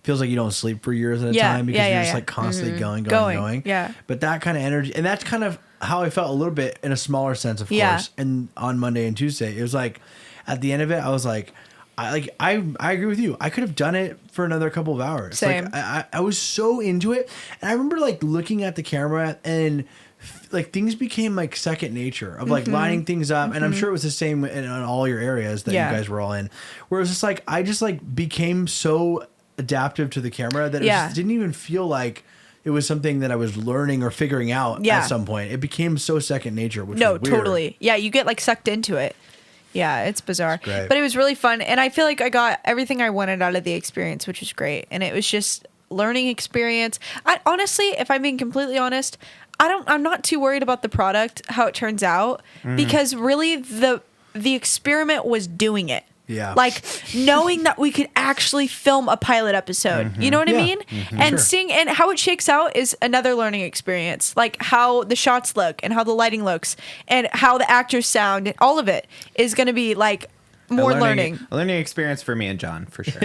feels like you don't sleep for years at a time because you're just like constantly going. Yeah. But that kind of energy, and that's kind of how I felt a little bit in a smaller sense, of course. And on Monday and Tuesday, it was like at the end of it, I was like, I agree with you. I could have done it for another couple of hours. Same. Like I was so into it, and I remember like looking at the camera and like things became like second nature of like lining things up. And I'm sure it was the same in all your areas that you guys were all in, where it was just like I just like became so adaptive to the camera that it just didn't even feel like it was something that I was learning or figuring out at some point. It became so second nature, which was weird. Totally. Yeah, you get like sucked into it. Yeah, it's bizarre. It's great. But it was really fun, and I feel like I got everything I wanted out of the experience, which was great. And it was just learning experience. I honestly, if I'm being completely honest, I'm not too worried about the product, how it turns out, because really the experiment was doing it. Yeah. Like knowing that we could actually film a pilot episode. You know what I mean? And seeing and how it shakes out is another learning experience. Like how the shots look and how the lighting looks and how the actors sound and all of it is going to be like more learning. A learning experience for me and John, for sure.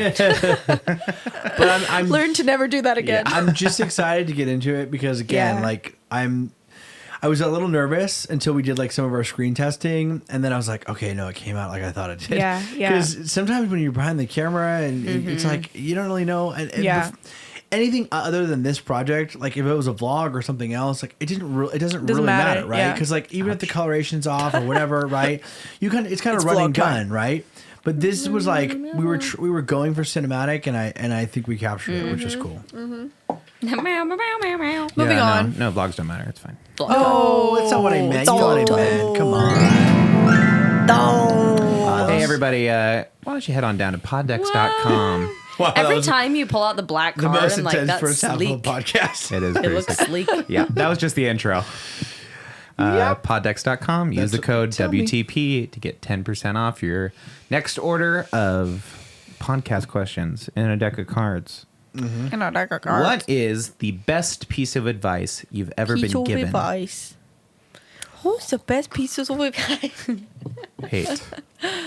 But I'm learn to never do that again. I'm just excited to get into it because again, like I was a little nervous until we did like some of our screen testing, and then I was like, okay, no, it came out like I thought it did. Yeah. Because sometimes when you're behind the camera and it's like you don't really know. And anything other than this project, like if it was a vlog or something else, like it doesn't really matter, right? Because like even if the coloration's off or whatever, right? It's kind of run and gun, right? But this was like we were going for cinematic, and I think we captured it, which was cool. Moving on. No, vlogs don't matter. It's fine. Oh, that's not what I meant. You know what I meant. Come on. Hey, everybody. Why don't you head on down to poddex.com. Wow, Every time you pull out the black card, the most I'm like, intense that's first half of a sleek. podcast. It is It pretty looks sick. sleek. Yeah, that was just the intro. Poddex.com. Use the code WTP to get 10% off your next order of podcast questions in a deck of cards. And a deck of cards. What is the best piece of advice you've ever been given? Advice. Who's the best pieces of advice? Hate.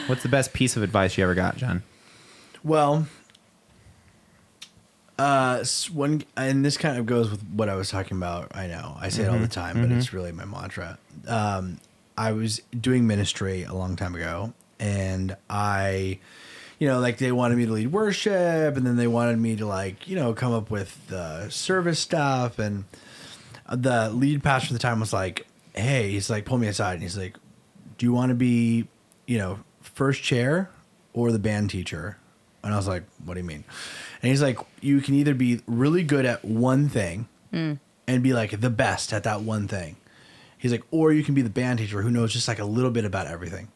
What's the best piece of advice you ever got, John? Well, and this kind of goes with what I was talking about. I know I say it all the time, but it's really my mantra. I was doing ministry a long time ago, and like they wanted me to lead worship, and then they wanted me to come up with the service stuff. And the lead pastor at the time was like, hey, he's like, pull me aside, and he's like, do you want to be, first chair or the band teacher? And I was like, what do you mean? And he's like, you can either be really good at one thing and be like the best at that one thing. He's like, or you can be the band teacher who knows just like a little bit about everything.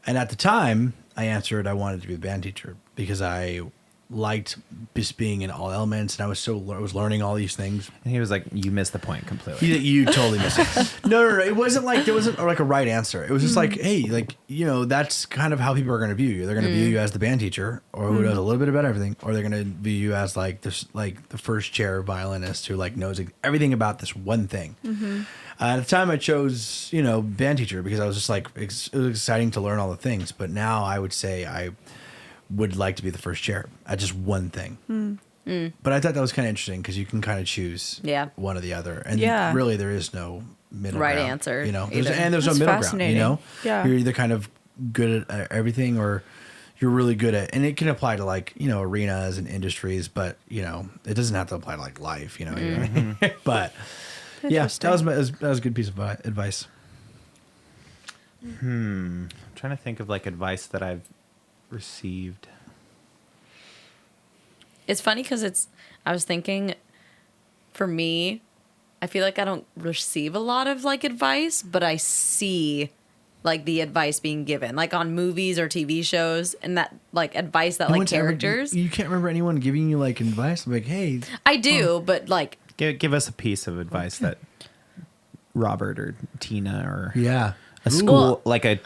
And at the time, I answered I wanted to be the band teacher because I liked just being in all elements, and I was learning all these things. And he was like, you missed the point completely. You totally missed it. No. It wasn't like there wasn't like a right answer. It was just like, hey, that's kind of how people are going to view you. They're going to view you as the band teacher, or who knows a little bit about everything, or they're going to view you as like this, like the first chair violinist who like knows everything about this one thing. At the time, I chose band teacher because I was just like it was exciting to learn all the things. But now I would say I would like to be the first chair at just one thing. But I thought that was kind of interesting because you can kind of choose one or the other. And really there is no right ground, answer. You know, either. there's That's no middle ground. You know, Yeah. you're either kind of good at everything or you're really good at, and it can apply to like, you know, arenas and industries, but you know, it doesn't have to apply to like life, you know. You know what I mean? But yeah, that was a good piece of advice. I'm trying to think of like advice that I've received. It's funny because I was thinking, for me, I feel like I don't receive a lot of like advice, but I see like the advice being given, like on movies or TV shows, and that like advice that like characters. You can't remember anyone giving you like advice, like, hey. I do, but like Give us a piece of advice that Robert or Tina or Yeah. a school like a.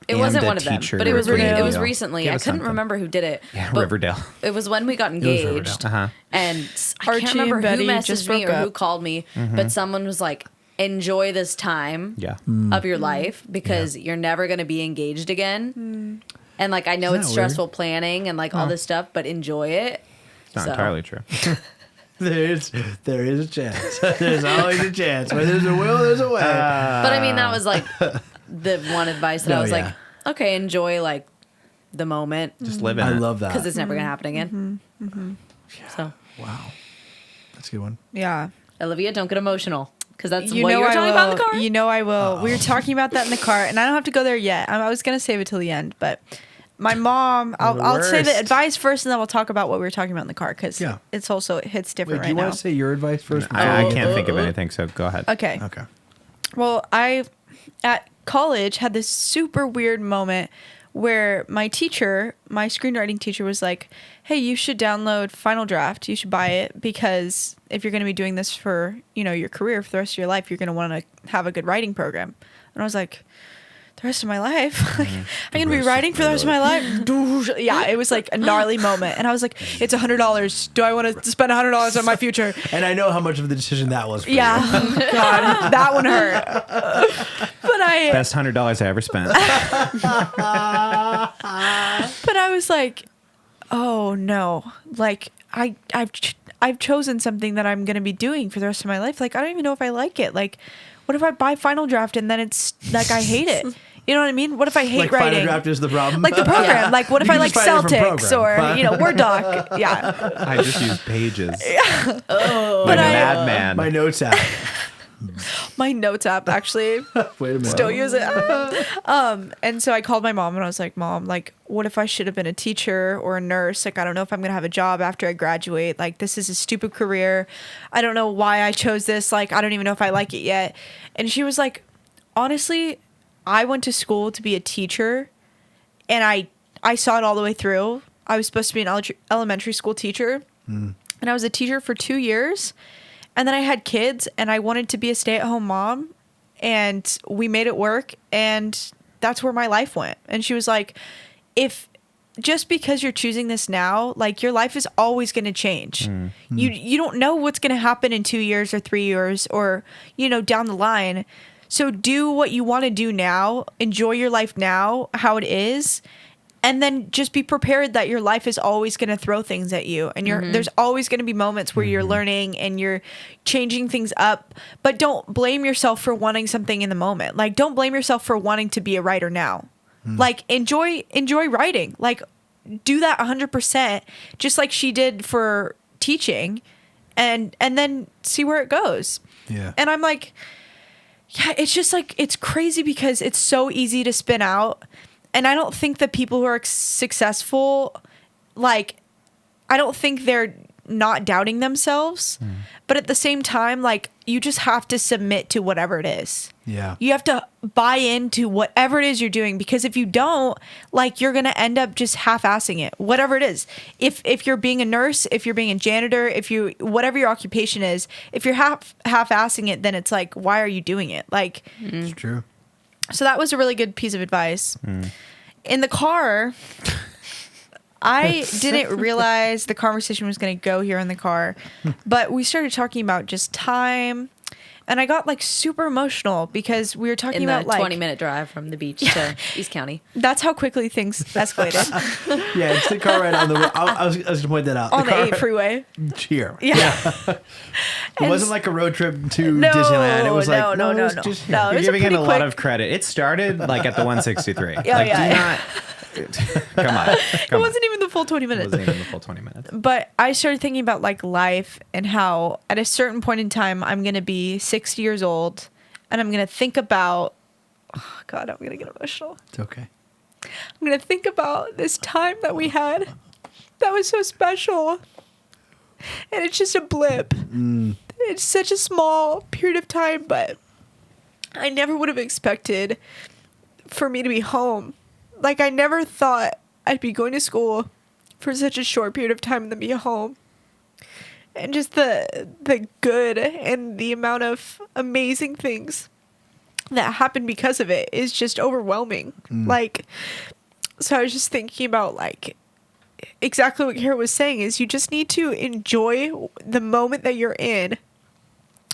it wasn't AMDA one of them, teacher but it was or it was Riverdale. recently. Give I us couldn't something. remember who did it. Yeah, but Riverdale. It was when we got Riverdale. engaged, Uh-huh. and I Archie can't remember and who Betty messaged just me or broke who up. called me, but someone was like, "Enjoy this time Yeah. of your life because you're never going to be engaged again." And like I know Isn't it's that stressful planning and like all this stuff, but enjoy it. It's not So- entirely true. There is a chance. There's always a chance. Where there's a will, there's a way. But I mean, that was like the one advice that I No, was yeah. like, okay, enjoy like the moment Just live in I it. love that. because it's never gonna happen again. So Wow. That's a good one. Yeah. Olivia, don't get emotional because that's You what know you were I talking will. about in the car. You know I will. We were talking about that in the car, and I don't have to go there yet. I was going to save it till the end, but my mom, I'll say the worst. advice first, and then we'll talk about what we were talking about in the car because Yeah. it's also, it hits Wait, different do you right now. want to say your advice first? I can't think of anything, so go ahead. Okay. Okay. Well, I, at college, had this super weird moment where my teacher, my screenwriting teacher, was like, hey, you should download Final Draft. You should buy it because if you're going to be doing this for, you know, your career for the rest of your life, you're going to want to have a good writing program. And I was like, the rest of my life? Like, I'm going to be writing for the rest of my life? Yeah, it was like a gnarly moment. And I was like, it's $100. Do I want to spend $100 on my future? And I know how much of the decision that was for Yeah. you. God, that one hurt. But Best $100 I ever spent. But I was like, oh no, like I've chosen something that I'm gonna be doing for the rest of my life. Like I don't even know if I like it. Like, what if I buy Final Draft and then it's like I hate it? You know what I mean? What if I hate Like writing? Final Draft is the problem. Like the program. Yeah. Like what if You I can like just find a different Celtics program. or, you know, Word doc? Yeah. I just use Pages. But Like a I- madman. My notes app. My notes app actually Wait a minute. still use it. And so I called my mom and I was like, Mom, like, what if I should have been a teacher or a nurse? Like, I don't know if I'm going to have a job after I graduate. Like, this is a stupid career. I don't know why I chose this. Like, I don't even know if I like it yet. And she was like, honestly, I went to school to be a teacher and I saw it all the way through. I was supposed to be an elementary school teacher and I was a teacher for 2 years. And then I had kids and I wanted to be a stay-at-home mom and we made it work and that's where my life went. And she was like, if just because you're choosing this now, like your life is always going to change. You don't know what's going to happen in 2 years or 3 years or, you know, down the line. So do what you want to do now. Enjoy your life now, how it is. And then just be prepared that your life is always going to throw things at you. And there's always going to be moments where you're learning and you're changing things up. But don't blame yourself for wanting something in the moment. Like, don't blame yourself for wanting to be a writer now. Like, enjoy writing. Like, do that 100%, just like she did for teaching. And then see where it goes. Yeah. And I'm like, yeah, it's just like, it's crazy because it's so easy to spin out. And I don't think that people who are successful, like, I don't think they're not doubting themselves. But at the same time, like, you just have to submit to whatever it is. Yeah. You have to buy into whatever it is you're doing, because if you don't, like, you're going to end up just half-assing it, whatever it is. If you're being a nurse, if you're being a janitor, whatever your occupation is, if you're half-assing it, then it's like, why are you doing it? Like, It's true. so that was a really good piece of advice. In the car, I didn't realize the conversation was going to go here in the car, but we started talking about just time. And I got like super emotional because we were talking in the about like 20-minute drive from the beach to East County. That's how quickly things escalated Yeah, it's the car ride on the. I was going to point that out. on the car 8 freeway. Here. Yeah. It wasn't like a road trip to Disneyland. It was like, no. You're giving it a lot of credit. It started like at the 163. Do not... Come on. It wasn't even the full 20 minutes. It wasn't even the full 20 minutes. But I started thinking about like life and how at a certain point in time, I'm going to be 60 years old and I'm going to think about, oh God, I'm going to get emotional. It's okay. I'm going to think about this time that we had that was so special. And it's just a blip. It's such a small period of time, but I never would have expected for me to be home. Like, I never thought I'd be going to school for such a short period of time and then be home. And just the good and the amount of amazing things that happened because of it is just overwhelming. Like, so I was just thinking about, like, exactly what Cara was saying is you just need to enjoy the moment that you're in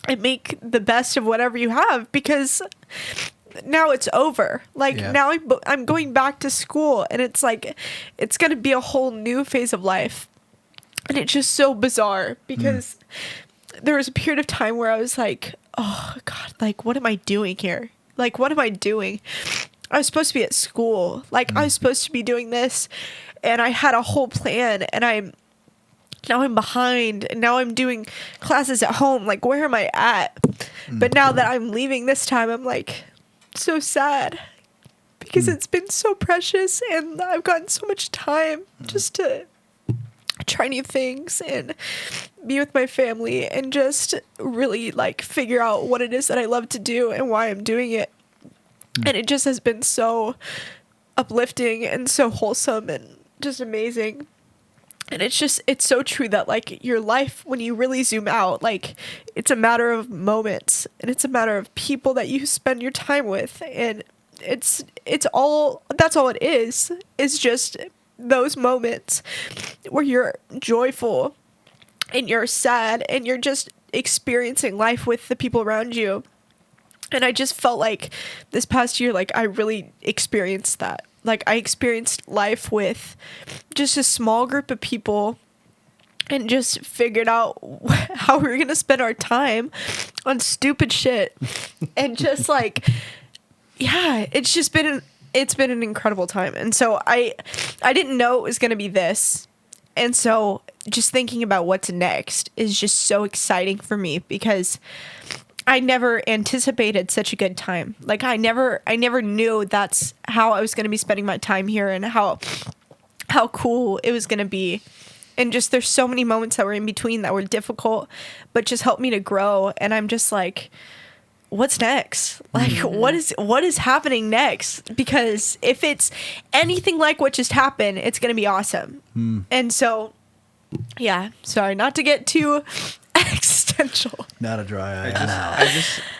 and make the best of whatever you have, because now it's over. Like, now I'm going back to school, and it's like, it's going to be a whole new phase of life. And it's just so bizarre because there was a period of time where I was like, oh God, like, what am I doing here? Like, what am I doing? I was supposed to be at school. Like, I was supposed to be doing this, and I had a whole plan, and now I'm behind, and now I'm doing classes at home. Like, where am I at? But now that I'm leaving this time, I'm like, so sad because it's been so precious, and I've gotten so much time just to try new things and be with my family and just really like figure out what it is that I love to do and why I'm doing it. And it just has been so uplifting and so wholesome and just amazing. And it's so true that like your life, when you really zoom out, like it's a matter of moments, and it's a matter of people that you spend your time with. And that's all it is just those moments where you're joyful and you're sad and you're just experiencing life with the people around you. And I just felt like this past year, like I really experienced that. Like I experienced life with just a small group of people and just figured out how we were going to spend our time on stupid shit. And just like, yeah, it's been an incredible time. And so I didn't know it was going to be this. And so just thinking about what's next is just so exciting for me because I never anticipated such a good time. Like I never knew that's how I was going to be spending my time here and how cool it was going to be. And just there's so many moments that were in between that were difficult, but just helped me to grow. And I'm just like, what's next? Like what is happening next? Because if it's anything like what just happened, it's going to be awesome. And so, yeah, sorry, not to get too existential. Not a dry eye.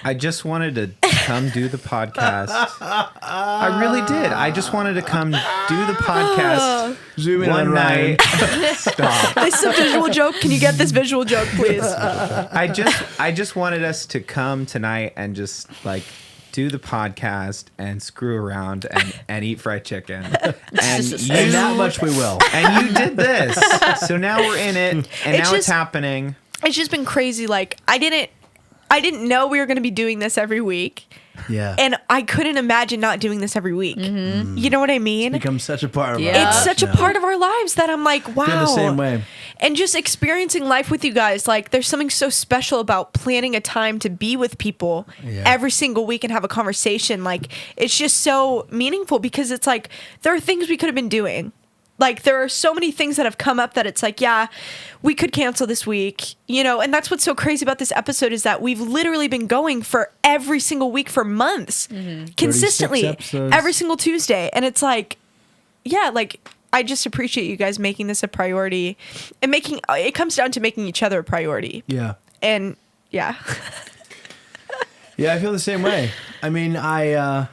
I just wanted to come do the podcast. I really did. I just wanted to come do the podcast. Zoom in one on night. Stop. This is a visual joke. Can you get this visual joke, please? I just wanted us to come tonight and just like do the podcast and screw around and eat fried chicken. And that much we will. And you did this. So now we're in it, and now it's happening. It's just been crazy. Like I didn't know we were going to be doing this every week. Yeah. And I couldn't imagine not doing this every week. You know what I mean? It's become such a part of our lives. It's such a part of our lives that I'm like, wow. Feel the same way. And just experiencing life with you guys, like there's something so special about planning a time to be with people every single week and have a conversation. Like it's just so meaningful because it's like there are things we could have been doing. Like there are so many things that have come up that it's like, yeah, we could cancel this week, you know, and that's what's so crazy about this episode is that we've literally been going for every single week for months, consistently, every single Tuesday. And it's like, yeah, like I just appreciate you guys making this a priority and it comes down to making each other a priority. Yeah. And yeah. Yeah, I feel the same way. I mean, I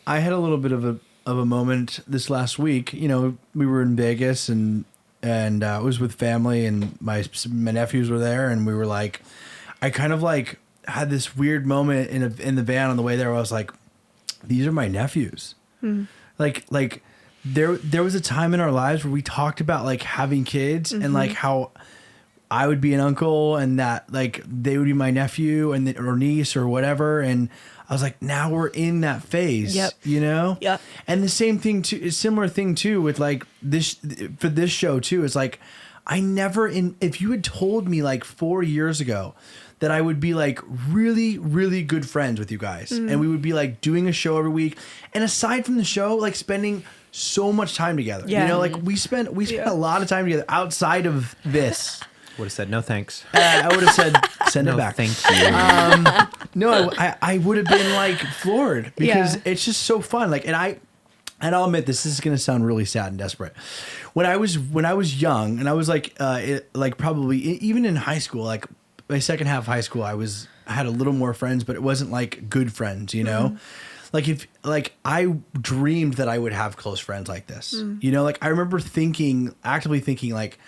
had a little bit of a moment this last week. You know, we were in Vegas and I was with family and my nephews were there and we were like, I kind of like had this weird moment in the van on the way there where I was like, these are my nephews. Like there was a time in our lives where we talked about like having kids and like how I would be an uncle and that like they would be my nephew and or niece or whatever. And I was like, now we're in that phase, you know? Yep. And the same thing too, a similar thing too with like this, for this show too, is like, if you had told me like 4 years ago that I would be like really, really good friends with you guys and we would be like doing a show every week. And aside from the show, like spending so much time together, you know, like we spent a lot of time together outside of this. Would have said no thanks. I would have said send it back. Thank you. No, I would have been like floored because it's just so fun. Like, and I'll admit this is going to sound really sad and desperate. When I was young and I was like probably even in high school, like my second half of high school, I had a little more friends, but it wasn't like good friends, you know? Like I dreamed that I would have close friends like this, you know? Like I remember actively thinking like,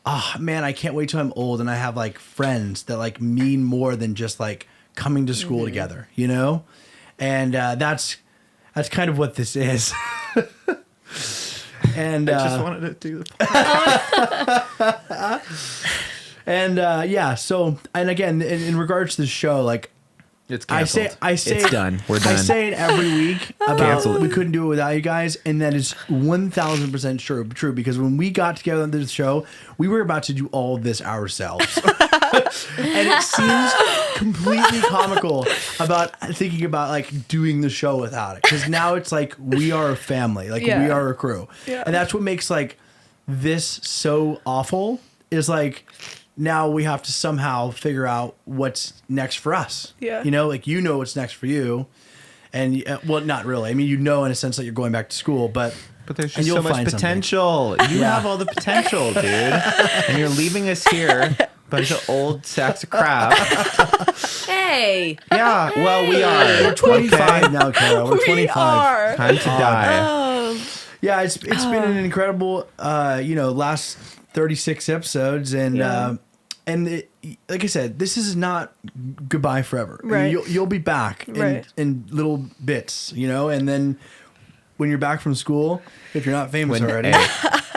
oh man, I can't wait till I'm old and I have like friends that like mean more than just like coming to school together, you know? And that's kind of what this is. And I just wanted to do the podcast. And yeah, so and again, in regards to the show, like it's canceled. I say it's done. We're done. I say it every week about Canceled. we couldn't do it without you guys, and that is 1,000% true. Because when we got together on this show, we were about to do all of this ourselves, and it seems completely comical about thinking about like doing the show without it. Because now it's like we are a family, like we are a crew, and that's what makes like this so awful. Is like. Now we have to somehow figure out what's next for us. Yeah. You know, like you know what's next for you. And well, not really. I mean, you know in a sense that you're going back to school, but there's just so much potential. You have all the potential, dude. And you're leaving us here, bunch of old sacks of crap. Hey. Yeah, well, we are. We're 25 now, Cara. We're 25. Time to die. Oh. Yeah, it's been an incredible last 36 episodes and like I said, this is not goodbye forever. Right. I mean, you'll be back in little bits, you know, and then when you're back from school, if you're not famous already.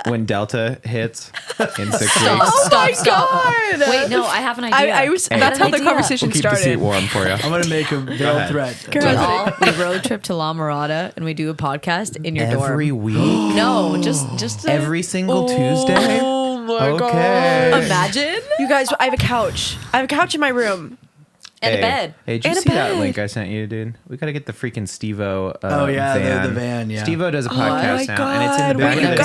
When Delta hits in 6 weeks. Oh my God! Wait, no, I have an idea. That's how the conversation we'll keep started. the seat warm for you. I'm going to make a veiled threat. We road trip to La Mirada and we do a podcast in your dorm. Every week? No, just every single Tuesday? Oh my God. Imagine. You guys, I have a couch. I have a couch in my room. And a bed. Hey, did you see that link I sent you, dude? We got to get the freaking Steve-O van. The van, yeah. Steve-O does a podcast now, and it's in the back of the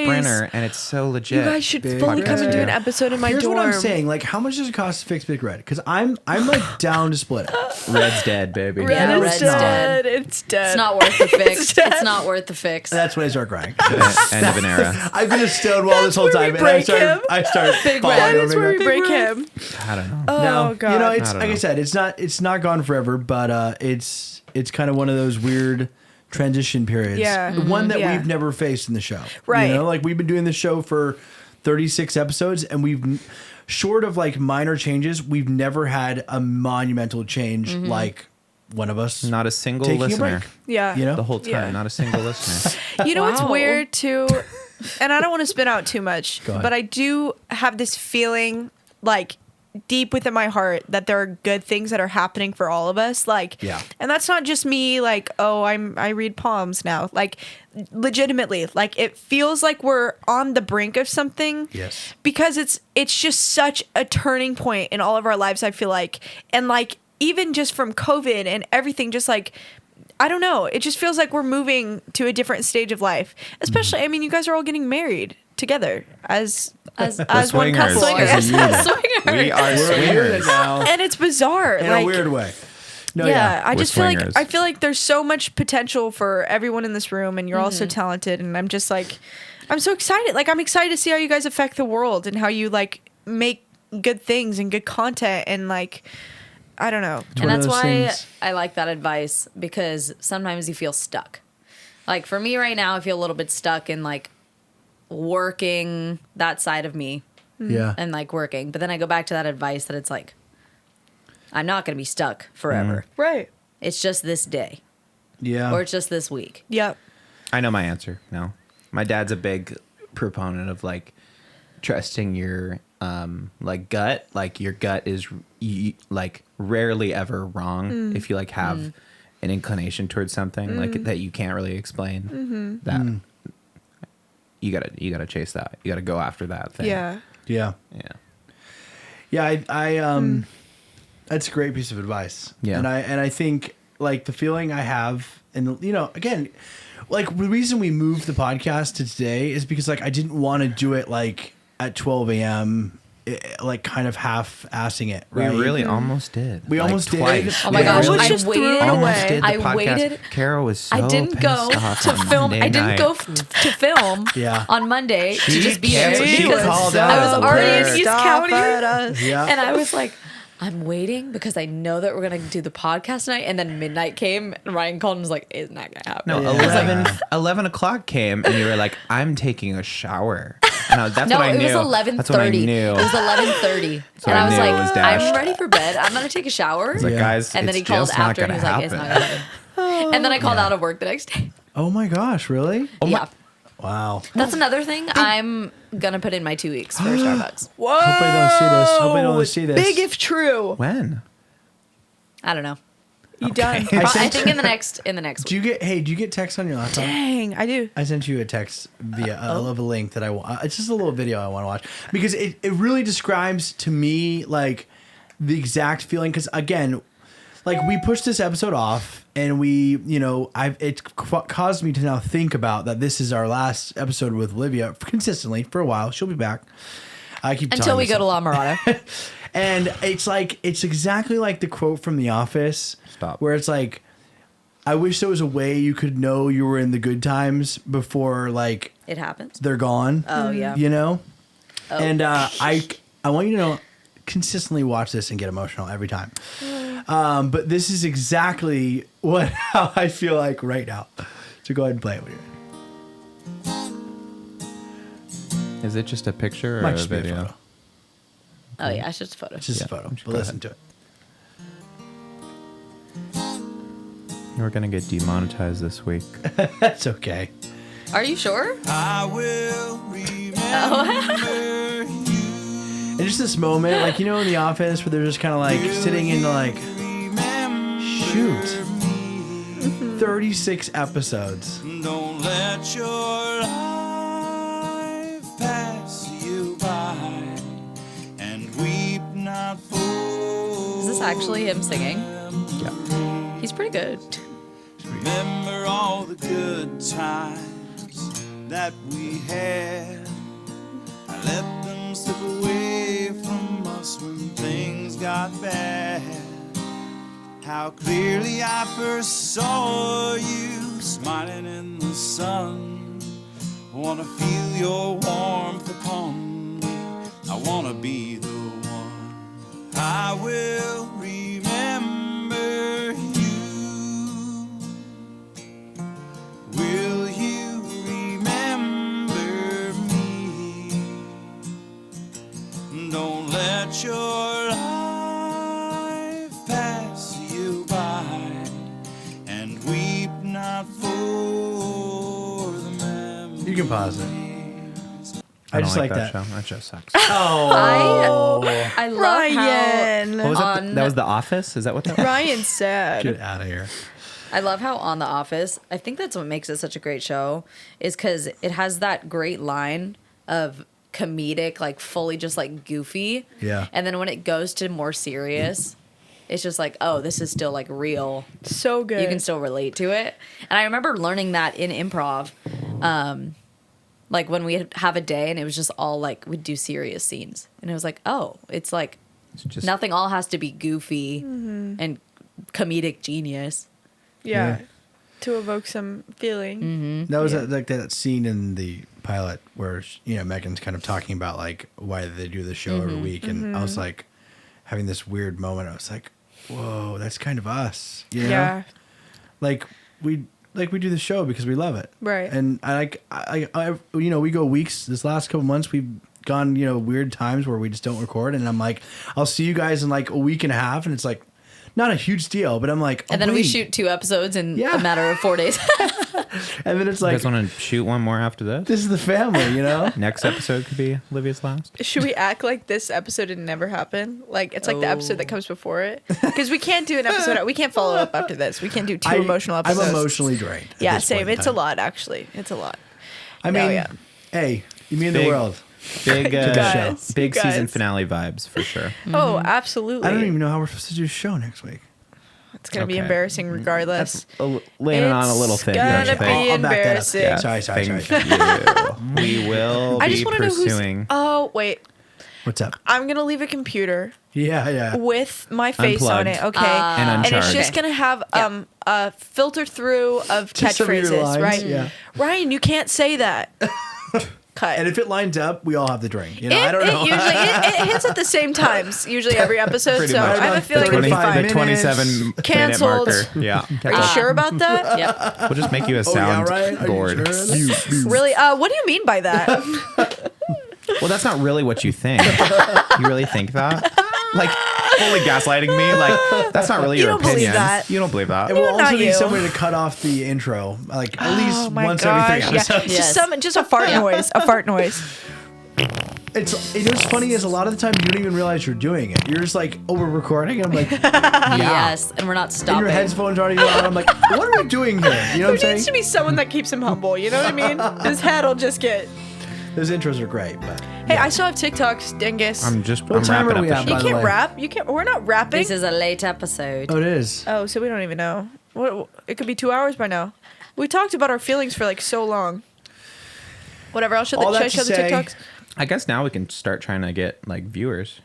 Sprinter, and it's so legit. You guys should fully come and do an episode in my dorm. Here's what I'm saying. Like, how much does it cost to fix Big Red? Because I'm like down to split it. Red's dead, baby. Red's dead. It's dead. It's not worth the fix. It's not worth the fix. That's when I start crying. End of an era. I've been a Stonewall this whole time, and I start falling That over. is where we break him. I don't know. Oh God. You know, it's like I said, it's not gone forever, but it's kind of one of those weird transition periods. Yeah. One that we've never faced in the show. Right. You know, like we've been doing this show for 36 episodes, and we've short of like minor changes, we've never had a monumental change like one of us. Not a single taking listener. a break. Yeah. You know? The whole time, not a single listener. You know what's Wow. weird too, and I don't want to spin out too much, Go ahead. but I do have this feeling like deep within my heart that there are good things that are happening for all of us. Like, and that's not just me. Like, oh, I read palms now. Like, legitimately, like it feels like we're on the brink of something. Yes. Because it's just such a turning point in all of our lives. I feel like, and like even just from COVID and everything, just like. I don't know. It just feels like we're moving to a different stage of life. Especially, I mean, you guys are all getting married together as one couple. Swingers. We are swingers now. And it's bizarre. In like, a weird way. No, yeah, I We're just swingers. feel like there's so much potential for everyone in this room, and you're all so talented. And I'm just like, I'm so excited. Like, I'm excited to see how you guys affect the world and how you like make good things and good content and like. I don't know. And that's why I like that advice, because sometimes you feel stuck. Like for me right now, I feel a little bit stuck in like working that side of me. Yeah. And like working. But then I go back to that advice that it's like, I'm not going to be stuck forever. Right. It's just this day. Yeah. Or it's just this week. Yep. I know my answer. No. My dad's a big proponent of like trusting your like gut, like your gut is like rarely ever wrong if you like have an inclination towards something like that you can't really explain. That you gotta chase that. You gotta go after that thing. Yeah. I that's a great piece of advice. Yeah. And I think like the feeling I have, and you know, again, like the reason we moved the podcast to today is because like I didn't want to do it like at 12 a.m. Like kind of half-assing it. Right? We really almost did. We like, almost twice. did. Oh my gosh, Almost I just threw waited. it Almost away. did the I podcast. waited. Cara was so I didn't go pissed off to on film. Monday I didn't night. go to film Yeah. on Monday to She just be kept- here she because called I was out already there. in East Stop County, at us. Yeah. and I was like, I'm waiting because I know that we're gonna do the podcast tonight. And then midnight came, and Ryan called and was like, "It's not gonna happen." No, Yeah. 11 o'clock came, and you were like, "I'm taking a shower." And that's No, what I it knew. was 11:30. That's what I knew. It was 11:30, So and I I was knew it like, was dashed. "I'm ready for bed. I'm gonna take a shower." It's like, Yeah. guys, And then it's he called just not after, and gonna he was like, "It's happen. not gonna happen." And then I called Yeah. out of work the next day. Oh my gosh, really? Yeah, Wow. that's another thing. I'm gonna put in my 2 weeks for Starbucks. Whoa. Hope I don't see this. Hope I don't see this. Big if true. When? I don't know. You done? I think in the next Do week. do you get text on your laptop? Dang, I do. I sent you a text via of a link that I want. It's just a little video I want to watch because it really describes to me like the exact feeling. Because again, like we pushed this episode off, and we, you know, caused me to now think about that this is our last episode with Olivia consistently for a while. She'll be back. I keep Until telling we go to myself. La Mirada. And it's exactly like the quote from The Office. Stop. Where it's like, I wish there was a way you could know you were in the good times before like It happens. they're gone. Oh yeah. You know? Oh. And I want you to know, consistently watch this and get emotional every time. But this is exactly how I feel like right now. So go ahead and play it with you. Is it just a picture or Might a just be a video? photo. Oh yeah, it's just a photo. It's just a Yeah, photo. just But go listen ahead. to it. We're gonna get demonetized this week. That's okay. Are you sure? I will remember And just this moment, like, you know, in The Office where they're just kind of like sitting in like, shoot, 36 episodes. Don't let your life pass you by and weep not for. Is this actually him singing? Yeah. He's pretty good. Remember all the good times that we had. I let them slip away from us when things got bad. How clearly I first saw you smiling in the sun. Wanna feel your warmth upon me. I wanna be the one. I will remember you. Will you remember me? Don't let your life pass you by and weep not for the memories. You can pause it. I don't just like that. show. That show sucks. I love Ryan. What was that? On- That was The Office? Is that what that was? Ryan's sad. Get out of here. I love how on The Office, I think that's what makes it such a great show, is because it has that great line of comedic, like fully just like goofy. Yeah. And then when it goes to more serious, it's just like, oh, this is still like real. So good. You can still relate to it. And I remember learning that in improv. Like when we'd have a day and it was just all like, we'd do serious scenes. And it was like, oh, it's like It's just nothing all has to be goofy and comedic genius. yeah. Yeah. To evoke some feeling. That was like that scene in the pilot where, you know, Megan's kind of talking about like why they do the show every week. And I was like having this weird moment. I was like, whoa, that's kind of us. You know? Yeah. Like we do the show because we love it. Right. And I you know, we go weeks. This last couple months, we've gone, you know, weird times where we just don't record. And I'm like, I'll see you guys in like a week and a half. And it's like, not a huge deal, but I'm like, and then we shoot 2 episodes in a matter of 4 days. And then it's You like, guys want to shoot one more after this? this is the family, you know? Next episode could be Olivia's last. Should we act like this episode did never happen? Like it's like the episode that comes before it? Because we can't do an episode. We can't follow up after this. We can't do 2 emotional episodes. I'm emotionally drained. Yeah, same. It's a lot, actually. It's a lot. I mean, hey, you mean the world. Big, guys, big you season guys. finale vibes for sure. Oh, absolutely. I don't even know how we're supposed to do a show next week. It's gonna be Okay. embarrassing regardless. Laying it on a little thick. It's don't you gonna think? be I'll back that up. embarrassing. Yeah. Sorry. Thank you. We will I be just want to know pursuing. who's. Oh wait, What's up? I'm gonna leave a computer Yeah. with my face on it. Unplugged. Okay, And and it's uncharged. just gonna have a filter through of Just some of your catchphrases, lines, right? yeah. Ryan, you can't say that. Cut. And if it lines up, we all have the drink. You know, I don't know. It usually it hits at the same times. Usually every episode. Pretty So much. I have a feeling it'll be 25 fine. minutes. 27 Canceled. minute marker. Yeah. Are you sure about that? Yep. We'll just make you a Oh, yeah, sound right? Are you board. sure? Really? What do you mean by that? Well, that's not really what you think. You really think that? Like, fully gaslighting me? Like, that's not really You your don't believe opinion. that. You don't believe that. And we'll Not also need you. somewhere to cut off the intro, like at least Oh my once gosh! every 3 Yeah. episodes. Yes. Just a fart noise. A fart noise. What's funny is a lot of the time you don't even realize you're doing it. You're just like, oh, we're recording. And I'm like, Yes, and we're not and stopping. your headphones aren't even on. I'm like, what are we doing here? You know what I'm There saying? needs to be someone that keeps him humble. You know what I mean? His head will just get. Those intros are great, but Hey, I still have TikToks, dingus. I'm What time wrapping are up we the at, show. You by the can't way? rap. You can't. We're not rapping. This is a late episode. oh, it is. Oh, so we don't even know. What? It could be 2 hours by now. We talked about our feelings for like so long. Whatever. I'll show All the. Should that I show to the say- TikToks? I guess now we can start trying to get, like, viewers.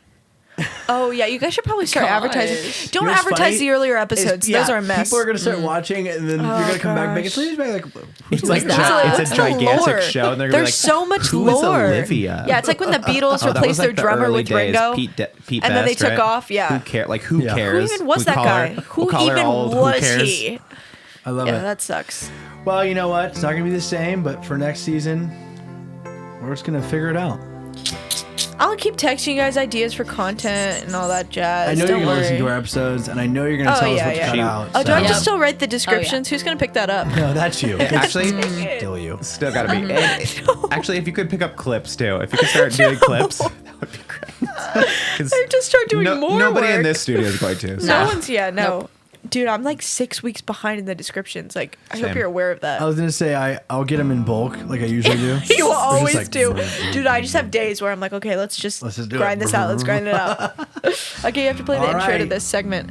Oh yeah, you guys should probably start Gosh. advertising. Don't You know what's advertise funny? the earlier episodes. Yeah, Those are a mess. People are gonna start watching, and then you're gonna come back and make it. gosh. Please, like, It's like that? it's a What's the gigantic lore? show, and they're gonna be There's like, so much "Who is lore." Olivia? Yeah, it's like when the Beatles Oh, that replaced was, their like, the drummer early with days. Ringo. Pete And then they Best, took right? off, yeah. Who Yeah. cares? Who even was We that call guy? her- Who we'll call her even old Who was Cares. he? I love Yeah, it. that sucks. Well, you know what? It's not gonna be the same, but for next season, we're just gonna figure it out. I'll keep texting you guys ideas for content and all that jazz. I know Don't you're gonna listen to worry. our episodes, and I know you're gonna Oh, tell yeah, us what yeah. to cut She- out. Oh, do I have to Yeah. still write the descriptions? Who's gonna pick that up? No, that's you. Actually, Still you. still gotta be. And actually, if you could pick up clips too, if you could start doing clips, that would be great. 'Cause I have to start doing more nobody in work. this studio is going to. So. No one's no. Nope. Dude, I'm like 6 weeks behind in the descriptions. Like, I hope Same. you're aware of that. I was gonna say I'll get them in bulk like I usually do. You It's just always like, do. Dude, I just have days where I'm like, okay, let's just do grind it. this out. Let's grind it out. Okay, you have to play the All intro to right. this segment.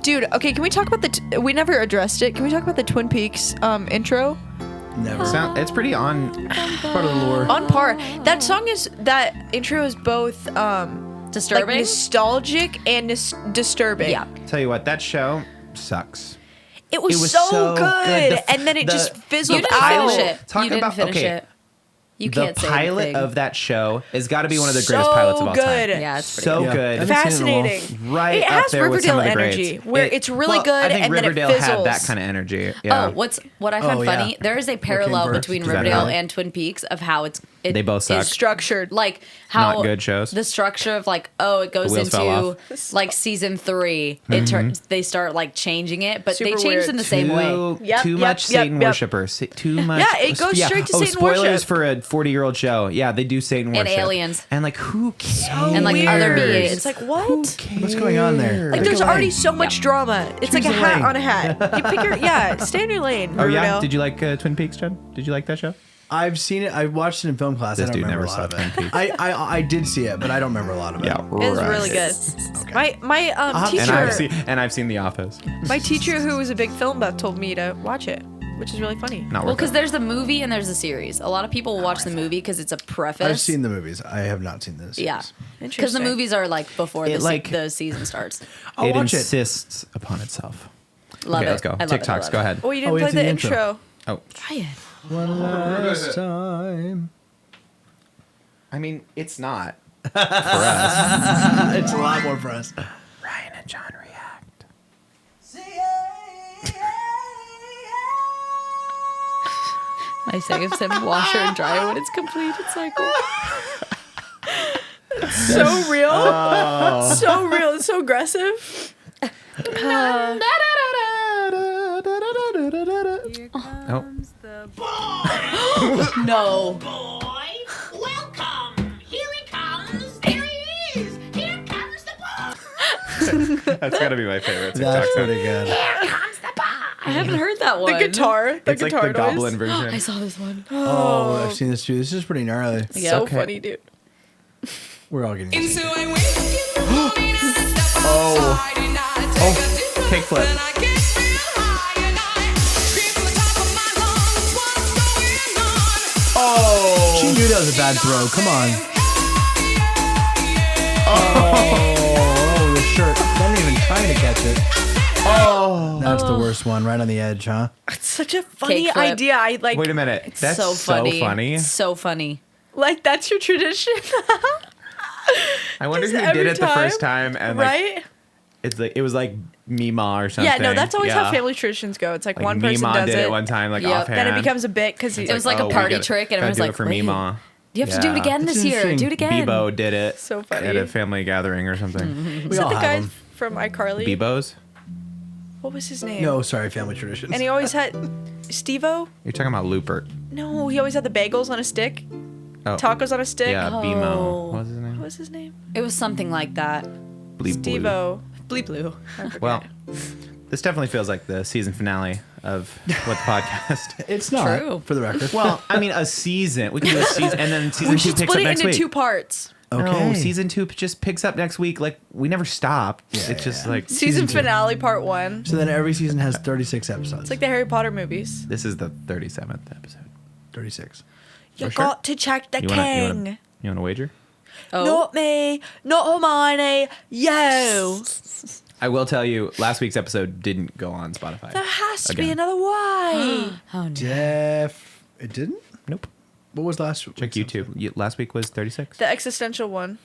Dude, okay, can we talk about we never addressed it. Can we talk about the Twin Peaks intro? Never. It's pretty on. Part of the lore. On par. That intro is both like Disturbing. nostalgic and disturbing. Yeah. Tell you what, that show sucks. It was, It was so, so good. good. And then it just fizzled You didn't out. finish it. Talk You didn't about- finish okay. it. You The can't say pilot anything. of that show has got to be one of the So greatest pilots of all good. time. Yeah, it's pretty So Yeah. good. I haven't seen it all. Fascinating. Right It up has there with some Riverdale of the greats. energy, where it's really good I think and then it Riverdale fizzles. had that kind of energy. Yeah. Oh, what I find Oh, yeah. funny, there is a parallel first? between Is that Riverdale how? and Twin Peaks of how it They both is suck. Structured. like how Not good shows. The structure of like, oh, it goes wheels fell into like season 3. It turns they start like changing it, but they Super changed weird. in the same way. Too much Satan worshippers. Too much. Yeah, it goes straight to Satan spoilers worship. for a 40-year-old show. Yeah, they do Satan And worship. aliens. And like, who cares? And like other Weird. beings. It's like, what? What's going on there? Like, Pick there's a already lane. so much drama. It's Choose like a a hat lane. on a hat. You pick your stay in your lane. Oh yeah, Riverdale. did you like Twin Peaks, Jen? Did you like that show? I've seen it. I watched it in film class. This I don't dude remember a never lot saw of it. Twin Peaks. I did see it, but I don't remember a lot of it. It was really good. Okay. My have to teacher, And I've seen The Office. my teacher who was a big film buff told me to watch it, which is really funny. Not Well, worth because it. there's the movie and there's the series. A lot of people will watch the movie because it's a preface. I've seen the movies. I have not seen this. Yeah, because the Interesting. movies are like before It, like- the season starts. I'll It watch it. insists upon itself. Love Okay, it. let's go. I love it. I TikToks, love go it. ahead. Oh, you Oh, didn't we play have to the do the intro. intro. Oh, Try it. One last time. I mean, it's not for us. It's a lot more for us. Ryan and John react. I say it's him washer and dryer when it's completed cycle. So real. Oh. So real. It's so aggressive. Oh. No. Boy, welcome. Here he comes. There he is. Here comes the boy. That's gotta be my favorite. That's pretty good. Here comes the boy. I haven't heard that one. The guitar. It's like the noise. goblin version. I saw this one. Oh, I've seen this too. This is pretty gnarly. Yeah. So Okay. funny, dude. We're all getting used to it. Oh, kickflip. Oh, She knew that was a bad throw. Come on. Oh, the shirt. Not even trying to catch it. oh. That's the worst one. Right on the edge, huh? It's such a funny Cake flip. idea. I like. Wait a minute. That's so funny. It's So funny. Like that's your tradition, I wonder Just who did every it the first time, and like, right? it's like it was like Mima or something. Yeah, no, that's always how Yeah. family traditions go. It's like, Like one person Mima does did it, it one time, like Yep. offhand. then it becomes a bit because It was like a we party gotta- trick, and gotta everyone's do like, it for "Wait, Mima. you have to do it Yeah. again That's this year. interesting. Do it again." Bebo did it. So funny. At a family gathering or something. Was We that all the have guy them. from iCarly? Bebo's? What was his name? No, sorry, family traditions. And he always had Steve-O? You're talking about Lupert. No, he always had the bagels on a stick, Oh, tacos on a stick. yeah, Oh. Bimo. What was his What name? was his name? It was something like that. Bleep Blue. Steve-O. Bleep Blue. I forget. Well, this definitely feels like the season finale of What the Podcast. It's not, True. for the record. Well, I mean, a season. We can do a season, and then season we 2 should picks split up it next into week. 2 parts. okay. No, season 2 just picks up next week. Like, we never stopped. It's just like, Season two. finale, part 1. So then every season has 36 episodes. It's like the Harry Potter movies. this is the 37th episode. 36. You For sure. got to check the You king. wanna wager? Oh, Not me. Not Hermione. Yo. I will tell you, last week's episode didn't go on Spotify. There has to be Again. another way. oh no. It didn't? Nope. What was last week? Check YouTube. Last week was 36. The existential one.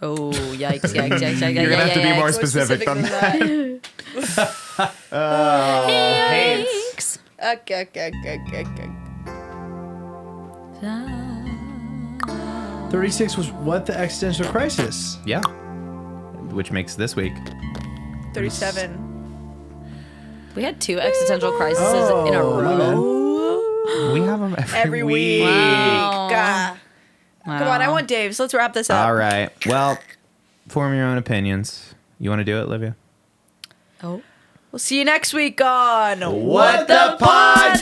Oh, yikes, yikes, yikes, yikes. You're gonna have to be more More specific than that. Yikes. Okay. 36 was what the existential crisis? Yeah. Which makes this week. 37. We had 2 existential crises in a Oh, my row. We have them Every week. Wow. Ah. Come on, I want Dave's. Let's wrap this up. All right. Well, form your own opinions. You want to do it, Olivia? Oh. We'll see you next week on What the Podcast?